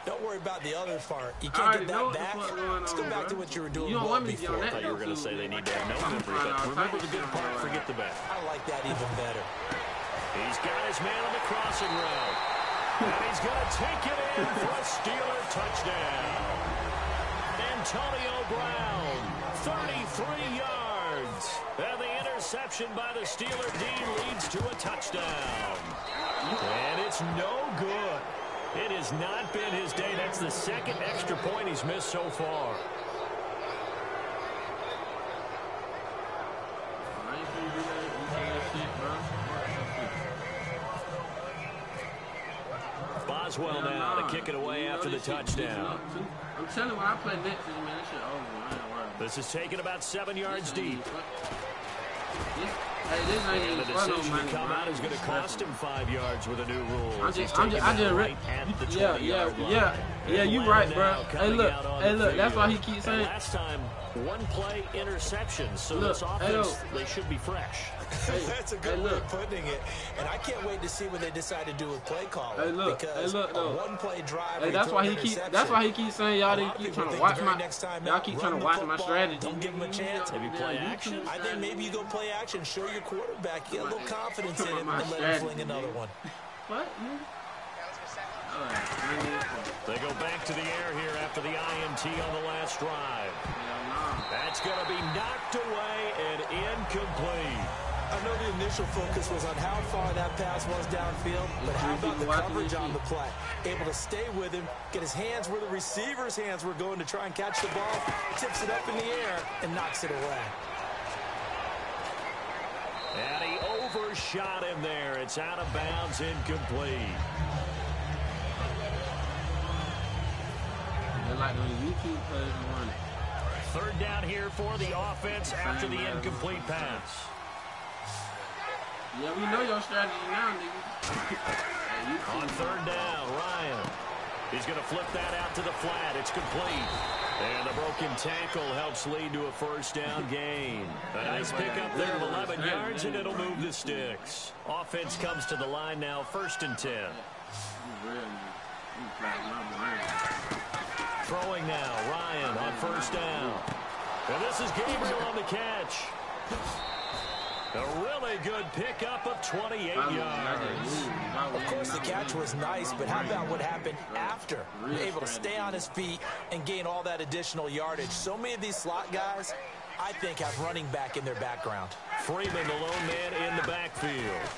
Don't worry about the other part. You can't get that back. Let's go back to what you were doing well before. I thought you were going to say they need to have no memory, but remember the good part, forget the bad. I like that even better. He's got his man on the crossing route. And he's going to take it in for a Steeler touchdown. Antonio Brown, 33 yards. And the interception by the Steeler D leads to a touchdown. And it's no good. It has not been his day. That's the second extra point he's missed so far. Boswell now to kick it away after the touchdown. I'm telling you, when I play next, man, that shit over. I ain't worried. This is taken about 7 yards deep. And the decision to come out is going to cost him 5 yards with a new rule. Yeah, you right, bro. Hey, look, that's why he keeps saying. Last time, one play interception, so this offense, they should be fresh. That's a good way of putting it. And I can't wait to see what they decide to do with play calling. Because a one-play drive. That's why he keeps saying y'all keep trying to watch my strategy. Don't give him a chance. Maybe play action. I think maybe you go play action, show your quarterback, get a little confidence in him, and let him fling another one. What? They go back to the air here after the INT on the last drive. That's going to be knocked away and incomplete. I know the initial focus was on how far that pass was downfield, but how about the coverage on the play? Able to stay with him, get his hands where the receiver's hands were going to try and catch the ball, tips it up in the air, and knocks it away. And he overshot him there. It's out of bounds, incomplete. They're like on YouTube page running. Third down here for the offense after the incomplete pass. Yeah, we know your strategy now, nigga. On third down, Ryan. He's going to flip that out to the flat. It's complete. And the broken tackle helps lead to a first down gain. A nice pickup there of 11 yards, and it'll move the sticks. Offense comes to the line now, 1st and 10. Throwing now, Ryan on 1st down. And this is Gabriel on the catch. A really good pickup of 28 yards. Of course, the catch was nice, but how about what happened after? Able to stay on his feet and gain all that additional yardage. So many of these slot guys, I think, have running back in their background. Freeman, the lone man in the backfield.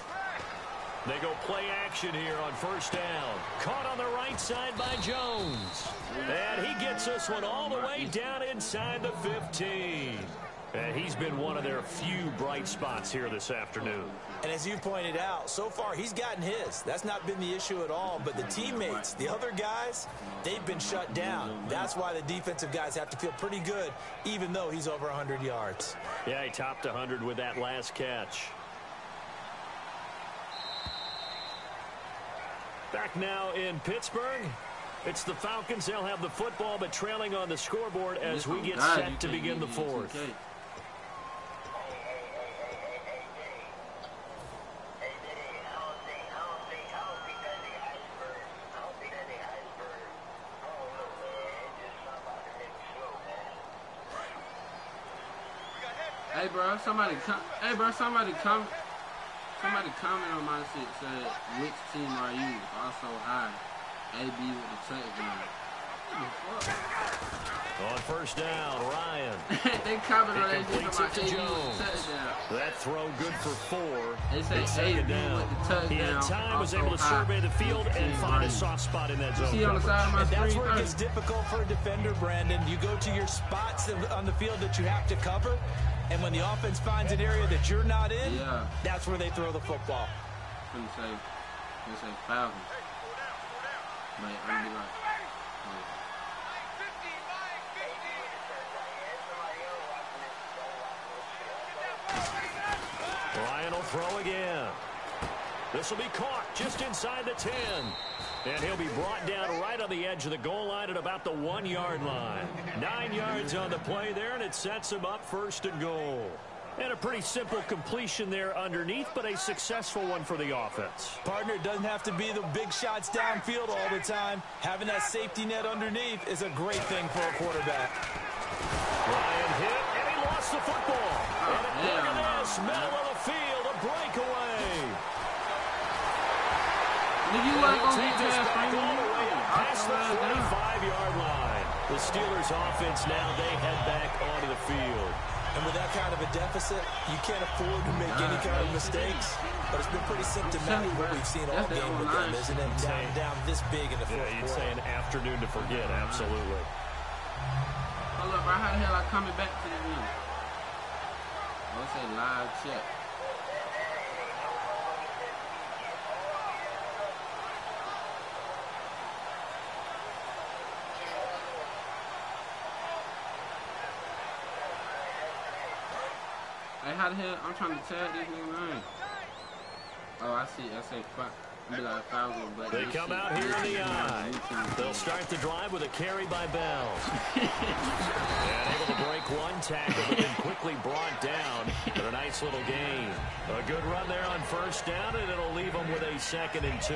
They go play action here on 1st down. Caught on the right side by Jones. And he gets this one all the way down inside the 15. And he's been one of their few bright spots here this afternoon. And as you pointed out, so far he's gotten his. That's not been the issue at all. But the teammates, the other guys, they've been shut down. That's why the defensive guys have to feel pretty good, even though he's over 100 yards. Yeah, he topped 100 with that last catch. Back now in Pittsburgh. It's the Falcons. They'll have the football, but trailing on the scoreboard as we get set to begin the 4th. Hey, bro, somebody comment on my shit said, which team are you? Also high. AB with the touchdown. On 1st down, Ryan. They comment on that shit completes about it to AB Jones. with the touchdown. That throw good for 4. They say It's AB 2nd down. with the touchdown. He had time, was also able to high. survey the field and find a soft spot in that zone. See on the side of my And that's screen where it first. gets difficult for a defender, Brandon. You go to your spots on the field that you have to cover, and when the offense finds an area that you're not in, that's where they throw the football. I'm gonna say Falcons. But I'm gonna be like, Ryan will throw again. This will be caught just inside the 10. And he'll be brought down right on the edge of the goal line at about the 1-yard line. 9 yards on the play there, and it sets him up 1st and goal. And a pretty simple completion there underneath, but a successful one for the offense. Partner, it doesn't have to be the big shots downfield all the time. Having that safety net underneath is a great thing for a quarterback. Ryan hit, and he lost the football. And look at this, middle of the field, a breakaway. You ain't gonna Take get this that back thing. all the way up past the 45-yard line. The Steelers offense now, they head back onto the field. And with that kind of a deficit, you can't afford to make any kind of mistakes. But it's been pretty symptomatic what we've seen all game with them, isn't it? Down this big in the fourth quarter. You'd say an afternoon to forget, absolutely. Hold up, bro. How the hell I coming back to the room? Oh, it say live check. Hey, how the hell? I'm trying to tag this nigga name. Oh, I see. I say fuck. Be like but they come out here in the eye. They'll start the drive with a carry by Bell. And able to break one tackle, but then quickly brought down. But a nice little gain. A good run there on first down, and it'll leave them with a 2nd and 2.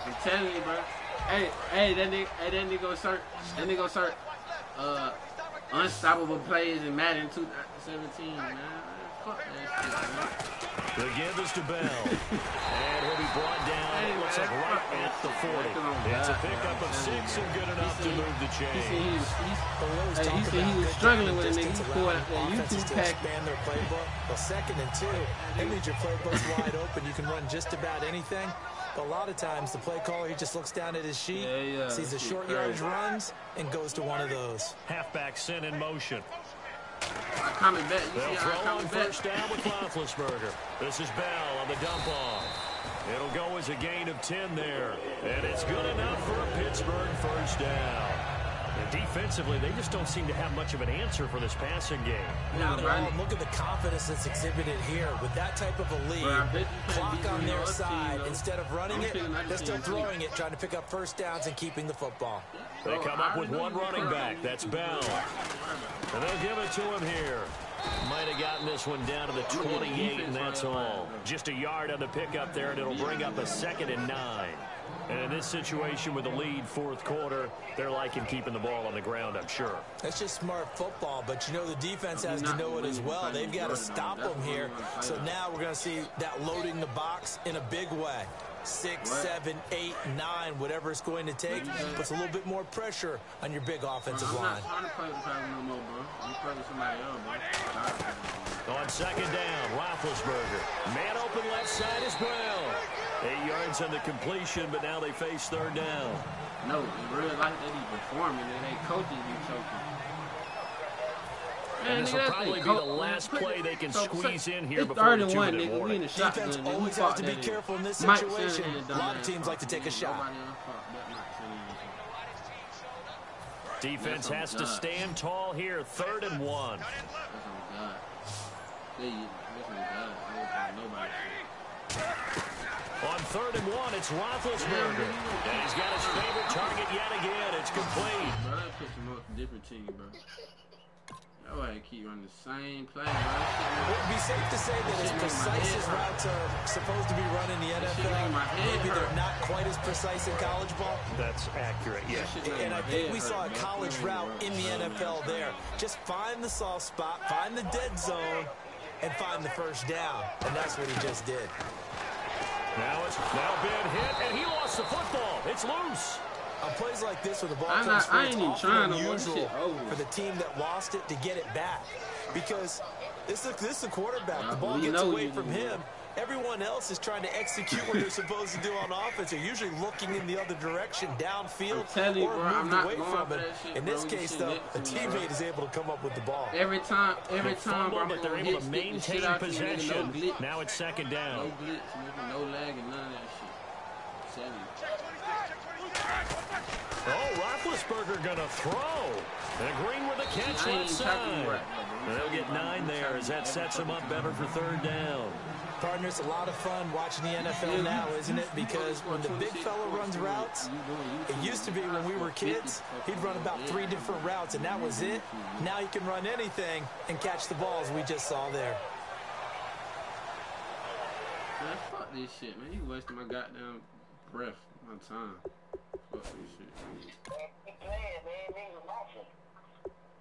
I'm telling you, bro. Hey, that nigga go start unstoppable plays in Madden 2017, man. Fuck that shit, man. The give is to Bell. And he'll be brought down, looks like right at the 40. It's a pickup of 6 and good enough to move the chain. He said he was struggling with it, nigga. He pulled out that YouTube pack. Expand their playbook. Well, 2nd and 2, that means your playbook's wide open. You can run just about anything. But a lot of times, the play caller, he just looks down at his sheet, sees the short yardage runs, and goes to one of those. Halfback sent in motion. Coming back. They'll throw on first down with Roethlisberger. This is Bell on the dump off. It'll go as a gain of 10 there. And it's good enough for a Pittsburgh first down. And defensively, they just don't seem to have much of an answer for this passing game. Not at all. Look at the confidence that's exhibited here. With that type of a lead, clock on their side, instead of running it, they're still throwing it, trying to pick up first downs and keeping the football. They come up with one running back. That's Bell. And they'll give it to him here. Might have gotten this one down to the 28, and that's all. Just a yard on the pickup there, and it'll bring up a 2nd and 9. And in this situation with the lead, fourth quarter, they're liking keeping the ball on the ground, I'm sure. That's just smart football, but you know the defense has to know it as well. They've got to stop them here. So now we're going to see that loading the box in a big way. 6, 7, 8, 9, whatever it's going to take, puts a little bit more pressure on your big offensive line. I'm not trying to play with no more, bro. I'm playing with somebody else, bro. On 2nd down, Roethlisberger. Man open left side is Bell. 8 yards on the completion, but now they face 3rd down. No, in real life they be performing, and they coaches be choking. And this will probably be the last play they can squeeze in here before the 2-minute warning. Defense always has to be careful in this situation. A lot of teams like to take a shot. Defense has to stand tall here. 3rd and 1. On 3rd and 1, it's Roethlisberger. And he's got his favorite target yet again. It's complete. Bro, that puts him up a different team, bro. Nobody keep running the same play, bro. It would be safe to say that as precise as routes are supposed to be run in the NFL, maybe they're not quite as precise in college ball. That's accurate, yeah. And I think we saw a college route in the NFL there. Just find the soft spot, find the dead zone, and find the first down. And that's what he just did. Now been hit, and he lost the football. It's loose. On plays like this, where the ball comes free, it's often unusual for the team that lost it to get it back. Because this is the quarterback. The ball gets away from him. Everyone else is trying to execute what they're supposed to do on offense. They're usually looking in the other direction, downfield, or moved away from it. In this case, though, a teammate is able to come up with the ball. Every time, bro, but they're able to maintain possession. Now it's 2nd down. No blitz, no lag, and none of that shit. Oh, Roethlisberger gonna throw. And Green with the catch left side. And they'll get 9 there as that sets him up better for 3rd down. Partner, it's a lot of fun watching the NFL now, isn't it? Because when the big fella runs routes, it used to be when we were kids, he'd run about 3 different routes, and that was it. Now he can run anything and catch the balls we just saw there. Man, fuck this shit, man. You wasting my goddamn breath, my time. Fuck this shit.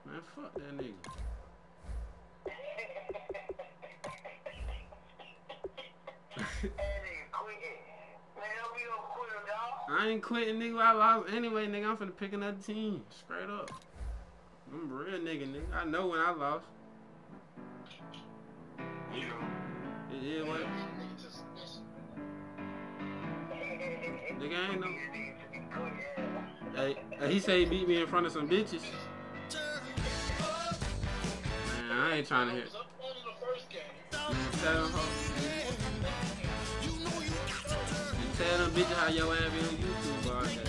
Man, fuck that nigga. I ain't quitting, nigga. I lost anyway, nigga. I'm finna pick another team. Straight up. I'm a real nigga. I know when I lost. It is what? Nigga, I ain't no. Hey, he say he beat me in front of some bitches. Man, I ain't trying to hear. Man, tell them bitches how your ass be on YouTube all day.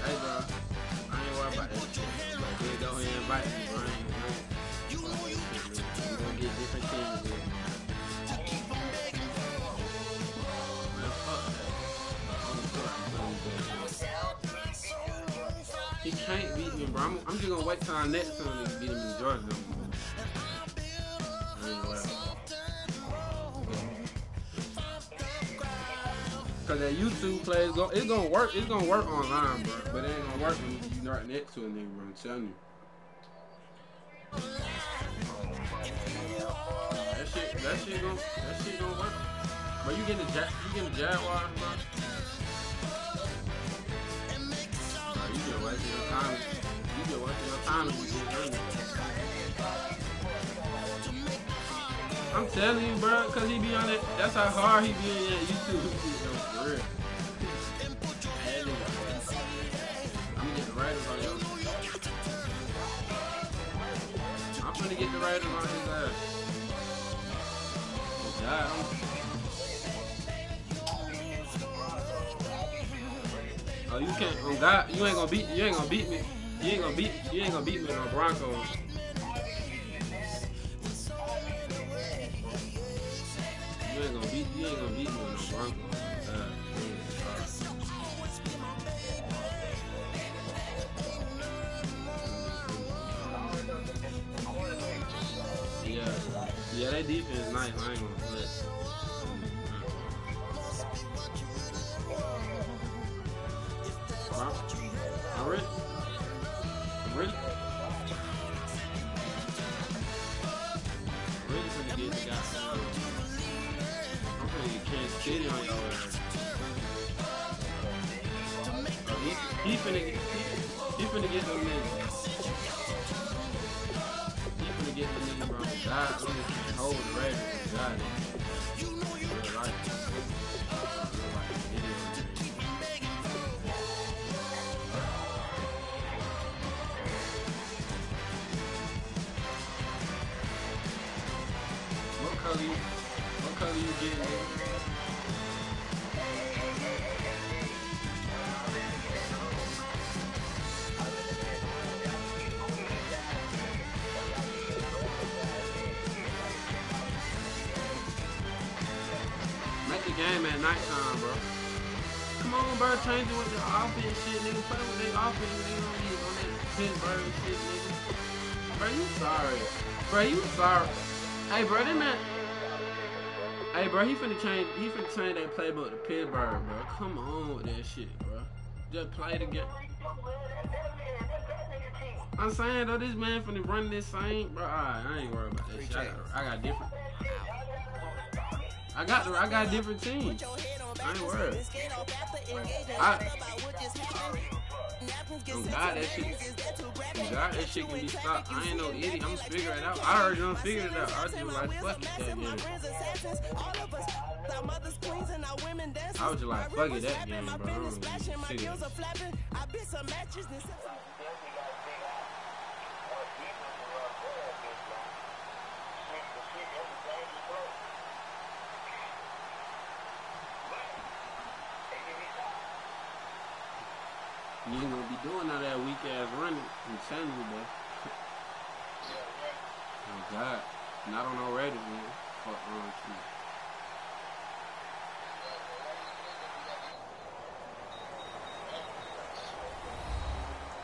Hey, bro. I ain't worried about that shit. But they go ahead and invite me, bro. I ain't. We gonna get different teams here. Man, fuck that. He can't beat me, bro. I'm just gonna wait till our next time to beat him in Georgia. I ain't worried. Cause that YouTube play it's gonna work. It's gonna work online, bro. But it ain't gonna work when you right next to a nigga, bro. I'm telling you. That shit gonna work. But you getting the Jaguars, bro. You just wasting your time. You just wasting your time if you get hurt. I'm telling you, bro, cause he be on it. That's how hard he be in that YouTube. For real. I'm gonna get the Raiders on you. I'm gonna get the Raiders on his ass. God, oh, you can't. Oh God, you ain't gonna beat me. You ain't gonna beat me with no Broncos. You ain't gonna beat me with no Broncos. Yeah, that defense is nice. I ain't gonna play. I'm ready. I'm ready for the get the guy. I'm gonna get Kansas City on your ass. He finna get them niggas. He finna get them niggas, bro. God, I'm just hold the Raiders. God, real life. What color you getting, nigga? Make the game at nighttime, bro. Come on, bro. Change it with the offense shit, nigga. Play with their offense. They don't get on that Pittsburgh shit, nigga. Bro, you sorry. Bro, you sorry. Hey, bro, that man. Hey, bro, he finna change that playbook to Pittsburgh, bro. Come on with that shit, bro. Just play the game. I'm saying, though, this man finna run this same, bro. Alright, I ain't worried about that shit. I got different. I got different teams. I ain't worried. God, that shit can be stopped. I ain't no idiot. I'm figuring it out. I already done figured it out. I was just like, fuck it, that game. I was just like, fuck it, that game, bro. I don't really figure it. doing all that weak ass running. Insanity, bro. Oh God, not on no Reddit, man. Fuck wrong with you.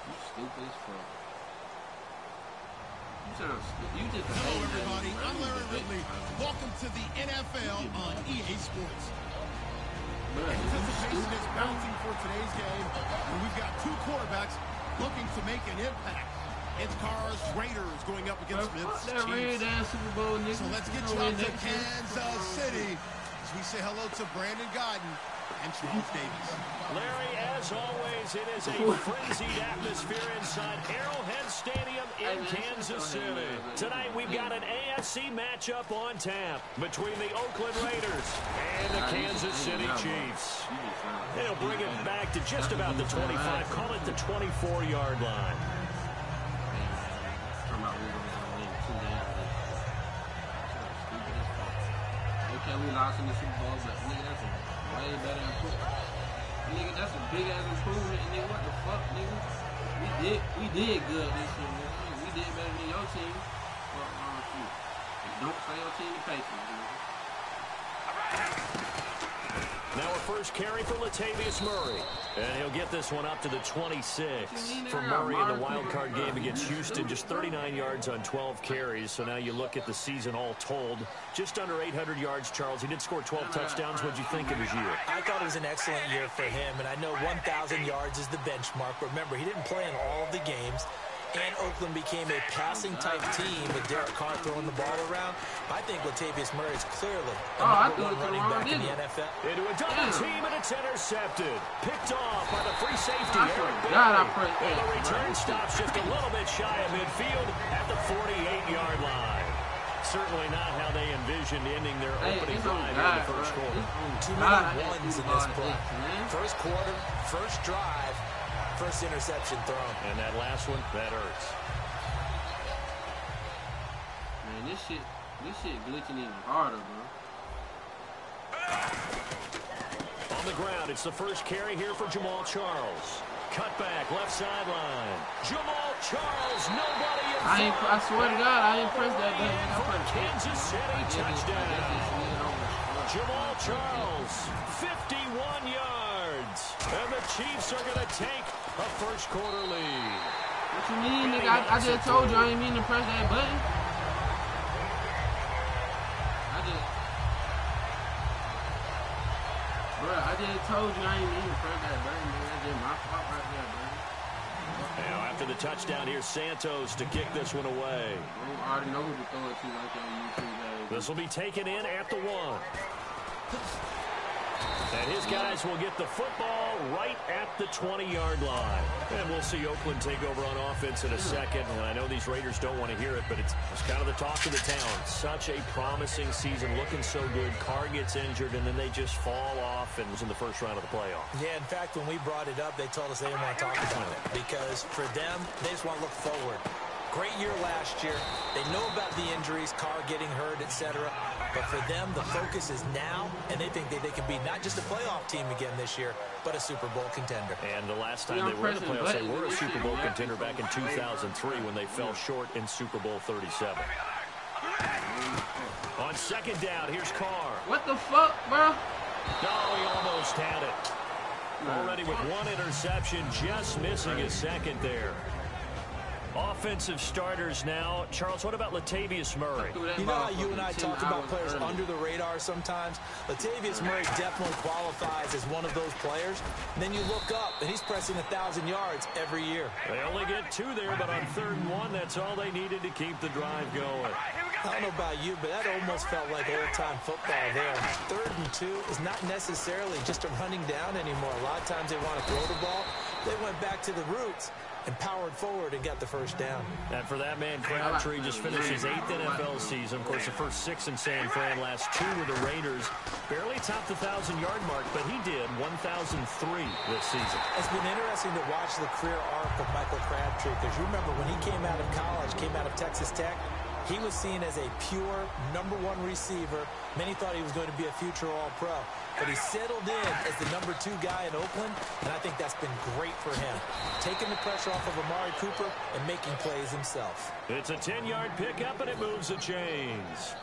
You stupid as fuck. You sound stupid. You just Hello, everybody. I'm Larry Ridley. Welcome to the NFL on EA Sports. Anticipation is mounting for today's game, and we've got two quarterbacks looking to make an impact. It's Carr's Raiders going up against Smith's Chiefs. Super Bowl, nigga. So let's get you out to Kansas City as we say hello to Brandon Godden and Charles Davis. Larry, as always, it is a frenzied atmosphere inside Arrowhead Stadium in Kansas City. Tonight, we've got an AFC matchup on tap between the Oakland Raiders and the Kansas City Chiefs. They'll bring it back to just about the 25, call it the 24-yard line. Okay, we lost in the Super Bowl, but nigga, that's a way better improvement. Nigga, that's a big ass improvement. Nigga, what the fuck, nigga? We did good this year, nigga. We did better than your team. Fuck wrong with you? Don't say your team the Patriots, nigga. Now a first carry for Latavius Murray. And he'll get this one up to the 26. For Murray in the wild card game against Houston, just 39 yards on 12 carries. So now you look at the season all told, just under 800 yards, Charles. He did score 12 touchdowns. What'd you think of his year? I thought it was an excellent year for him, and I know 1,000 yards is the benchmark. Remember, he didn't play in all of the games. And Oakland became a passing-type team with Derek Carr throwing the ball around. I think Latavius Murray is clearly the number one running back in the NFL. Into a double team, and it's intercepted. Picked off by the free safety, Eric God, Berry. And the return stops just a little bit shy of midfield at the 48-yard line. Certainly not how they envisioned ending their opening drive in the first quarter. Too many ones in this play. First quarter, first drive. First interception thrown. And that last one, that hurts. Man, this shit glitching even harder, bro. On the ground, it's the first carry here for Jamal Charles. Cut back, left sideline. Jamal Charles, nobody in front. I swear to God, I ain't pressed that button. For a Kansas City touchdown. Jamal Charles, 51 yards. And the Chiefs are going to take a first quarter lead. What you mean, nigga? I just told you I ain't mean to press that button. I just told you I ain't mean to press that button, man. That's just my fault right there, bro. Now after the touchdown, here's Santos to kick this one away. I already know who to throw it to like that on YouTube. This will be taken in at the 1. And his guys will get the football right at the 20-yard line. And we'll see Oakland take over on offense in a second. And I know these Raiders don't want to hear it, but it's kind of the talk of the town. Such a promising season, looking so good. Carr gets injured, and then they just fall off and was in the first round of the playoffs. Yeah, in fact, when we brought it up, they told us they didn't want to talk about it. Because for them, they just want to look forward. Great year last year. They know about the injuries, Carr getting hurt, etc. But for them, the focus is now, and they think that they can be not just a playoff team again this year, but a Super Bowl contender. And the last time they were in the playoffs, they were a Super Bowl contender back in 2003 when they fell short in Super Bowl 37. On second down, here's Carr. What the fuck, bro? No, he almost had it. Already with one interception, just missing his second there. Offensive starters now. Charles, what about Latavius Murray? You know how you and I talk about players under the radar sometimes? Latavius Murray definitely qualifies as one of those players. And then you look up, and he's pressing 1,000 yards every year. They only get 2 there, but on 3rd and 1, that's all they needed to keep the drive going. I don't know about you, but that almost felt like old-time football there. 3rd and 2 is not necessarily just a running down anymore. A lot of times they want to throw the ball. They went back to the roots and powered forward and got the first down. And for that man, Crabtree just finished his 8th NFL season. Of course, the first 6 in San Fran, last 2 with the Raiders. Barely topped the 1,000-yard mark, but he did 1,003 this season. It's been interesting to watch the career arc of Michael Crabtree, because you remember when he came out of college, came out of Texas Tech, He was seen as a pure #1 receiver. Many thought he was going to be a future All-Pro. But he settled in as the #2 guy in Oakland, and I think that's been great for him. Taking the pressure off of Amari Cooper and making plays himself. It's a 10-yard pickup, and it moves the chains.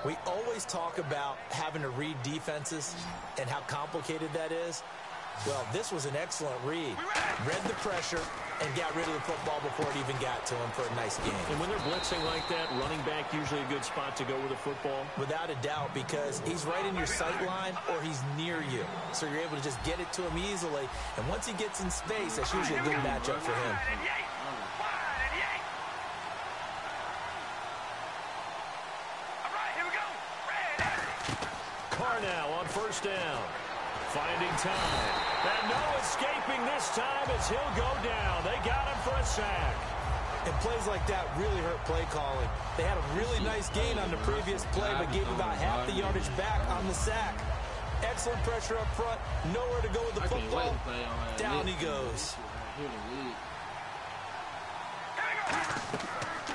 We always talk about having to read defenses and how complicated that is. Well, this was an excellent read. Read the pressure and got rid of the football before it even got to him for a nice game. And when they're blitzing like that, running back usually a good spot to go with the football? Without a doubt, because he's right in your sight line or he's near you. So you're able to just get it to him easily. And once he gets in space, that's usually a good matchup for him. Carr now on first down. Finding time. And no escaping this time as he'll go down. They got him for a sack. And plays like that really hurt play calling. They had a really nice gain on the previous play, but gave about half the yardage back on the sack. Excellent pressure up front. Nowhere to go with the football. Down he goes.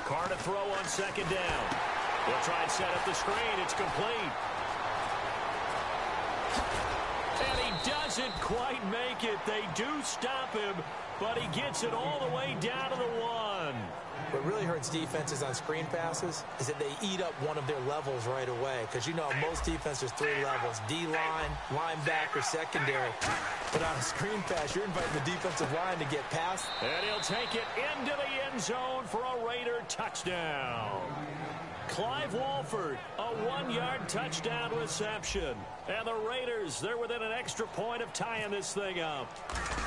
Carr to throw on second down. They'll try and set up the screen. It's complete. And he doesn't quite make it. They do stop him, but he gets it all the way down to the 1. What really hurts defenses on screen passes is that they eat up one of their levels right away. Because you know most defenses 3 levels: D-line, linebacker, secondary. But on a screen pass, you're inviting the defensive line to get past. And he'll take it into the end zone for a Raider touchdown. Clive Walford, a 1-yard touchdown reception. And the Raiders, they're within an extra point of tying this thing up.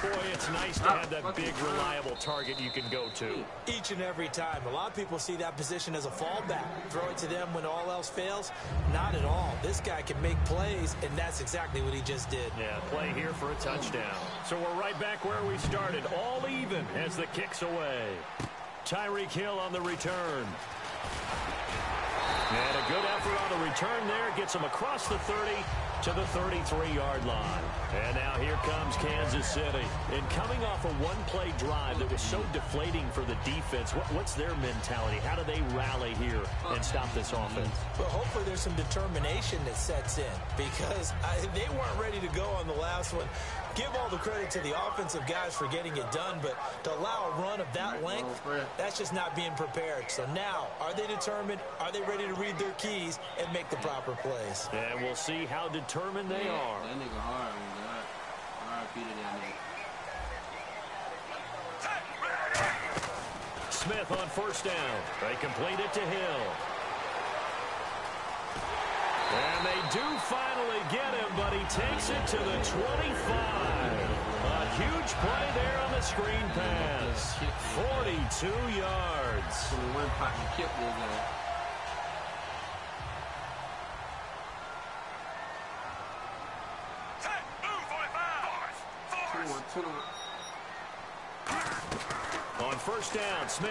Boy, it's nice to have that big, reliable target you can go to. Each and every time. A lot of people see that position as a fallback. Throw it to them when all else fails. Not at all. This guy can make plays, and that's exactly what he just did. Yeah, play here for a touchdown. So we're right back where we started, all even as the kick's away. Tyreek Hill on the return. And a good effort on the return there. Gets him across the 30 to the 33-yard line. And now here comes Kansas City. And coming off a one-play drive that was so deflating for the defense, what's their mentality? How do they rally here and stop this offense? Well, hopefully there's some determination that sets in because they weren't ready to go on the last one. Give all the credit to the offensive guys for getting it done, but to allow a run of that length, that's just not being prepared. So now, are they determined? Are they ready to read their keys and make the proper plays? And we'll see how determined they are. That nigga hard, man. R.I.P. to that nigga. Smith on first down. They complete it to Hill. And they do finally get him, but he takes it to the 25. A huge play there on the screen pass. 42 yards. One pocket kick was there. On first down, Smith.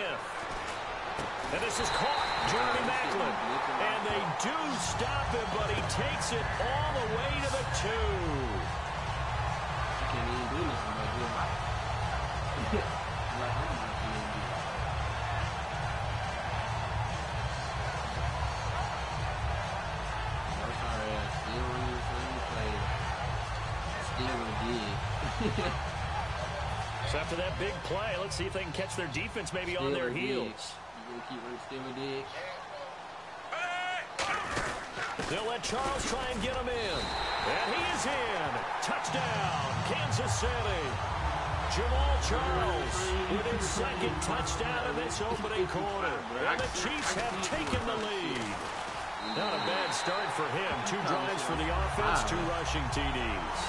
And this is caught, Jeremy Maclin. And they do stop him, but he takes it all the way to the 2. Can't even do nothing but do it. So after that big play, let's see if they can catch their defense maybe on their heels. They'll let Charles try and get him in. And he is in. Touchdown, Kansas City. Jamal Charles with his second touchdown in this opening quarter. And the Chiefs have taken the lead. Not a bad start for him. 2 drives for the offense, 2 rushing TDs.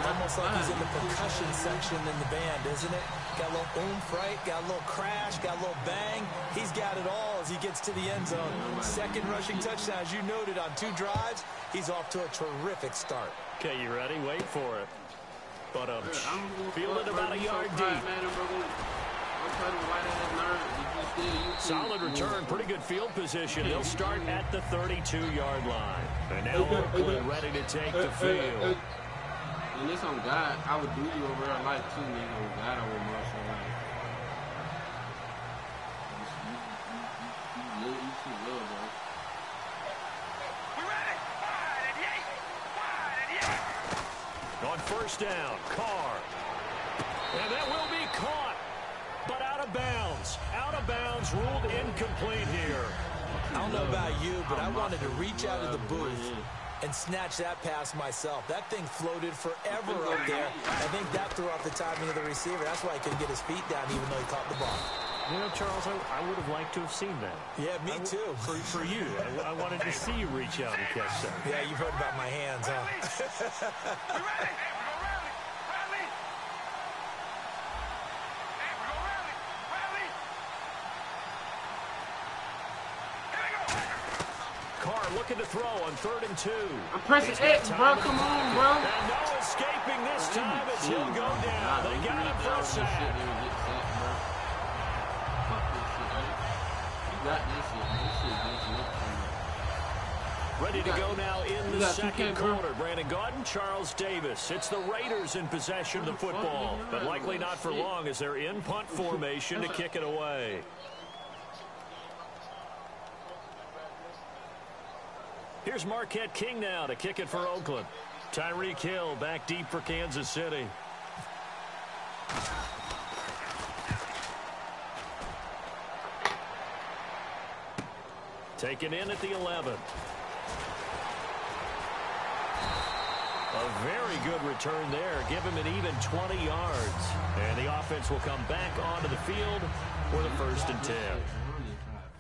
Almost like he's in the percussion section in the band, isn't it? Got a little oomph, right? Got a little crash, got a little bang. He's got it all as he gets to the end zone. Second rushing touchdown, as you noted, on 2 drives. He's off to a terrific start. Okay, you ready? Wait for it. But fielded about a yard deep. Solid return, pretty good field position. He'll start at the 32-yard line. And now Oakland ready to take the field. And this on God, I would do you over there like too, nigga. On God, I would marshal like. You shit good, bro. On first down, Carr. And that will be caught, but out of bounds. Out of bounds, ruled incomplete here. I don't know about you, but I wanted to reach out of the booth and snatch that pass myself. That thing floated forever up there. I think that threw off the timing of the receiver. That's why he couldn't get his feet down even though he caught the ball. You know, Charles, I would have liked to have seen that. Yeah, me too. For you. I wanted to see you reach out and catch that. Yeah, you've heard about my hands, huh? Carr looking to throw on 3rd and 2. I'm pressing X, bro. Come on, bro. And no escaping this time as he'll go down. They got him for a sack. Ready to go now in the second quarter. Brandon Gaudin, Charles Davis. It's the Raiders in possession of the football, but likely not for long as they're in punt formation to kick it away. Here's Marquette King now to kick it for Oakland. Tyreek Hill back deep for Kansas City. Taken in at the 11. A very good return there. Give him an even 20 yards. And the offense will come back onto the field for the 1st and 10.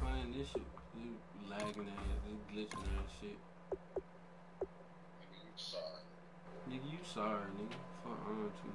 Playing this shit, you lagging ass, you glitching ass shit. Nigga, you sorry, nigga. Fuck on you.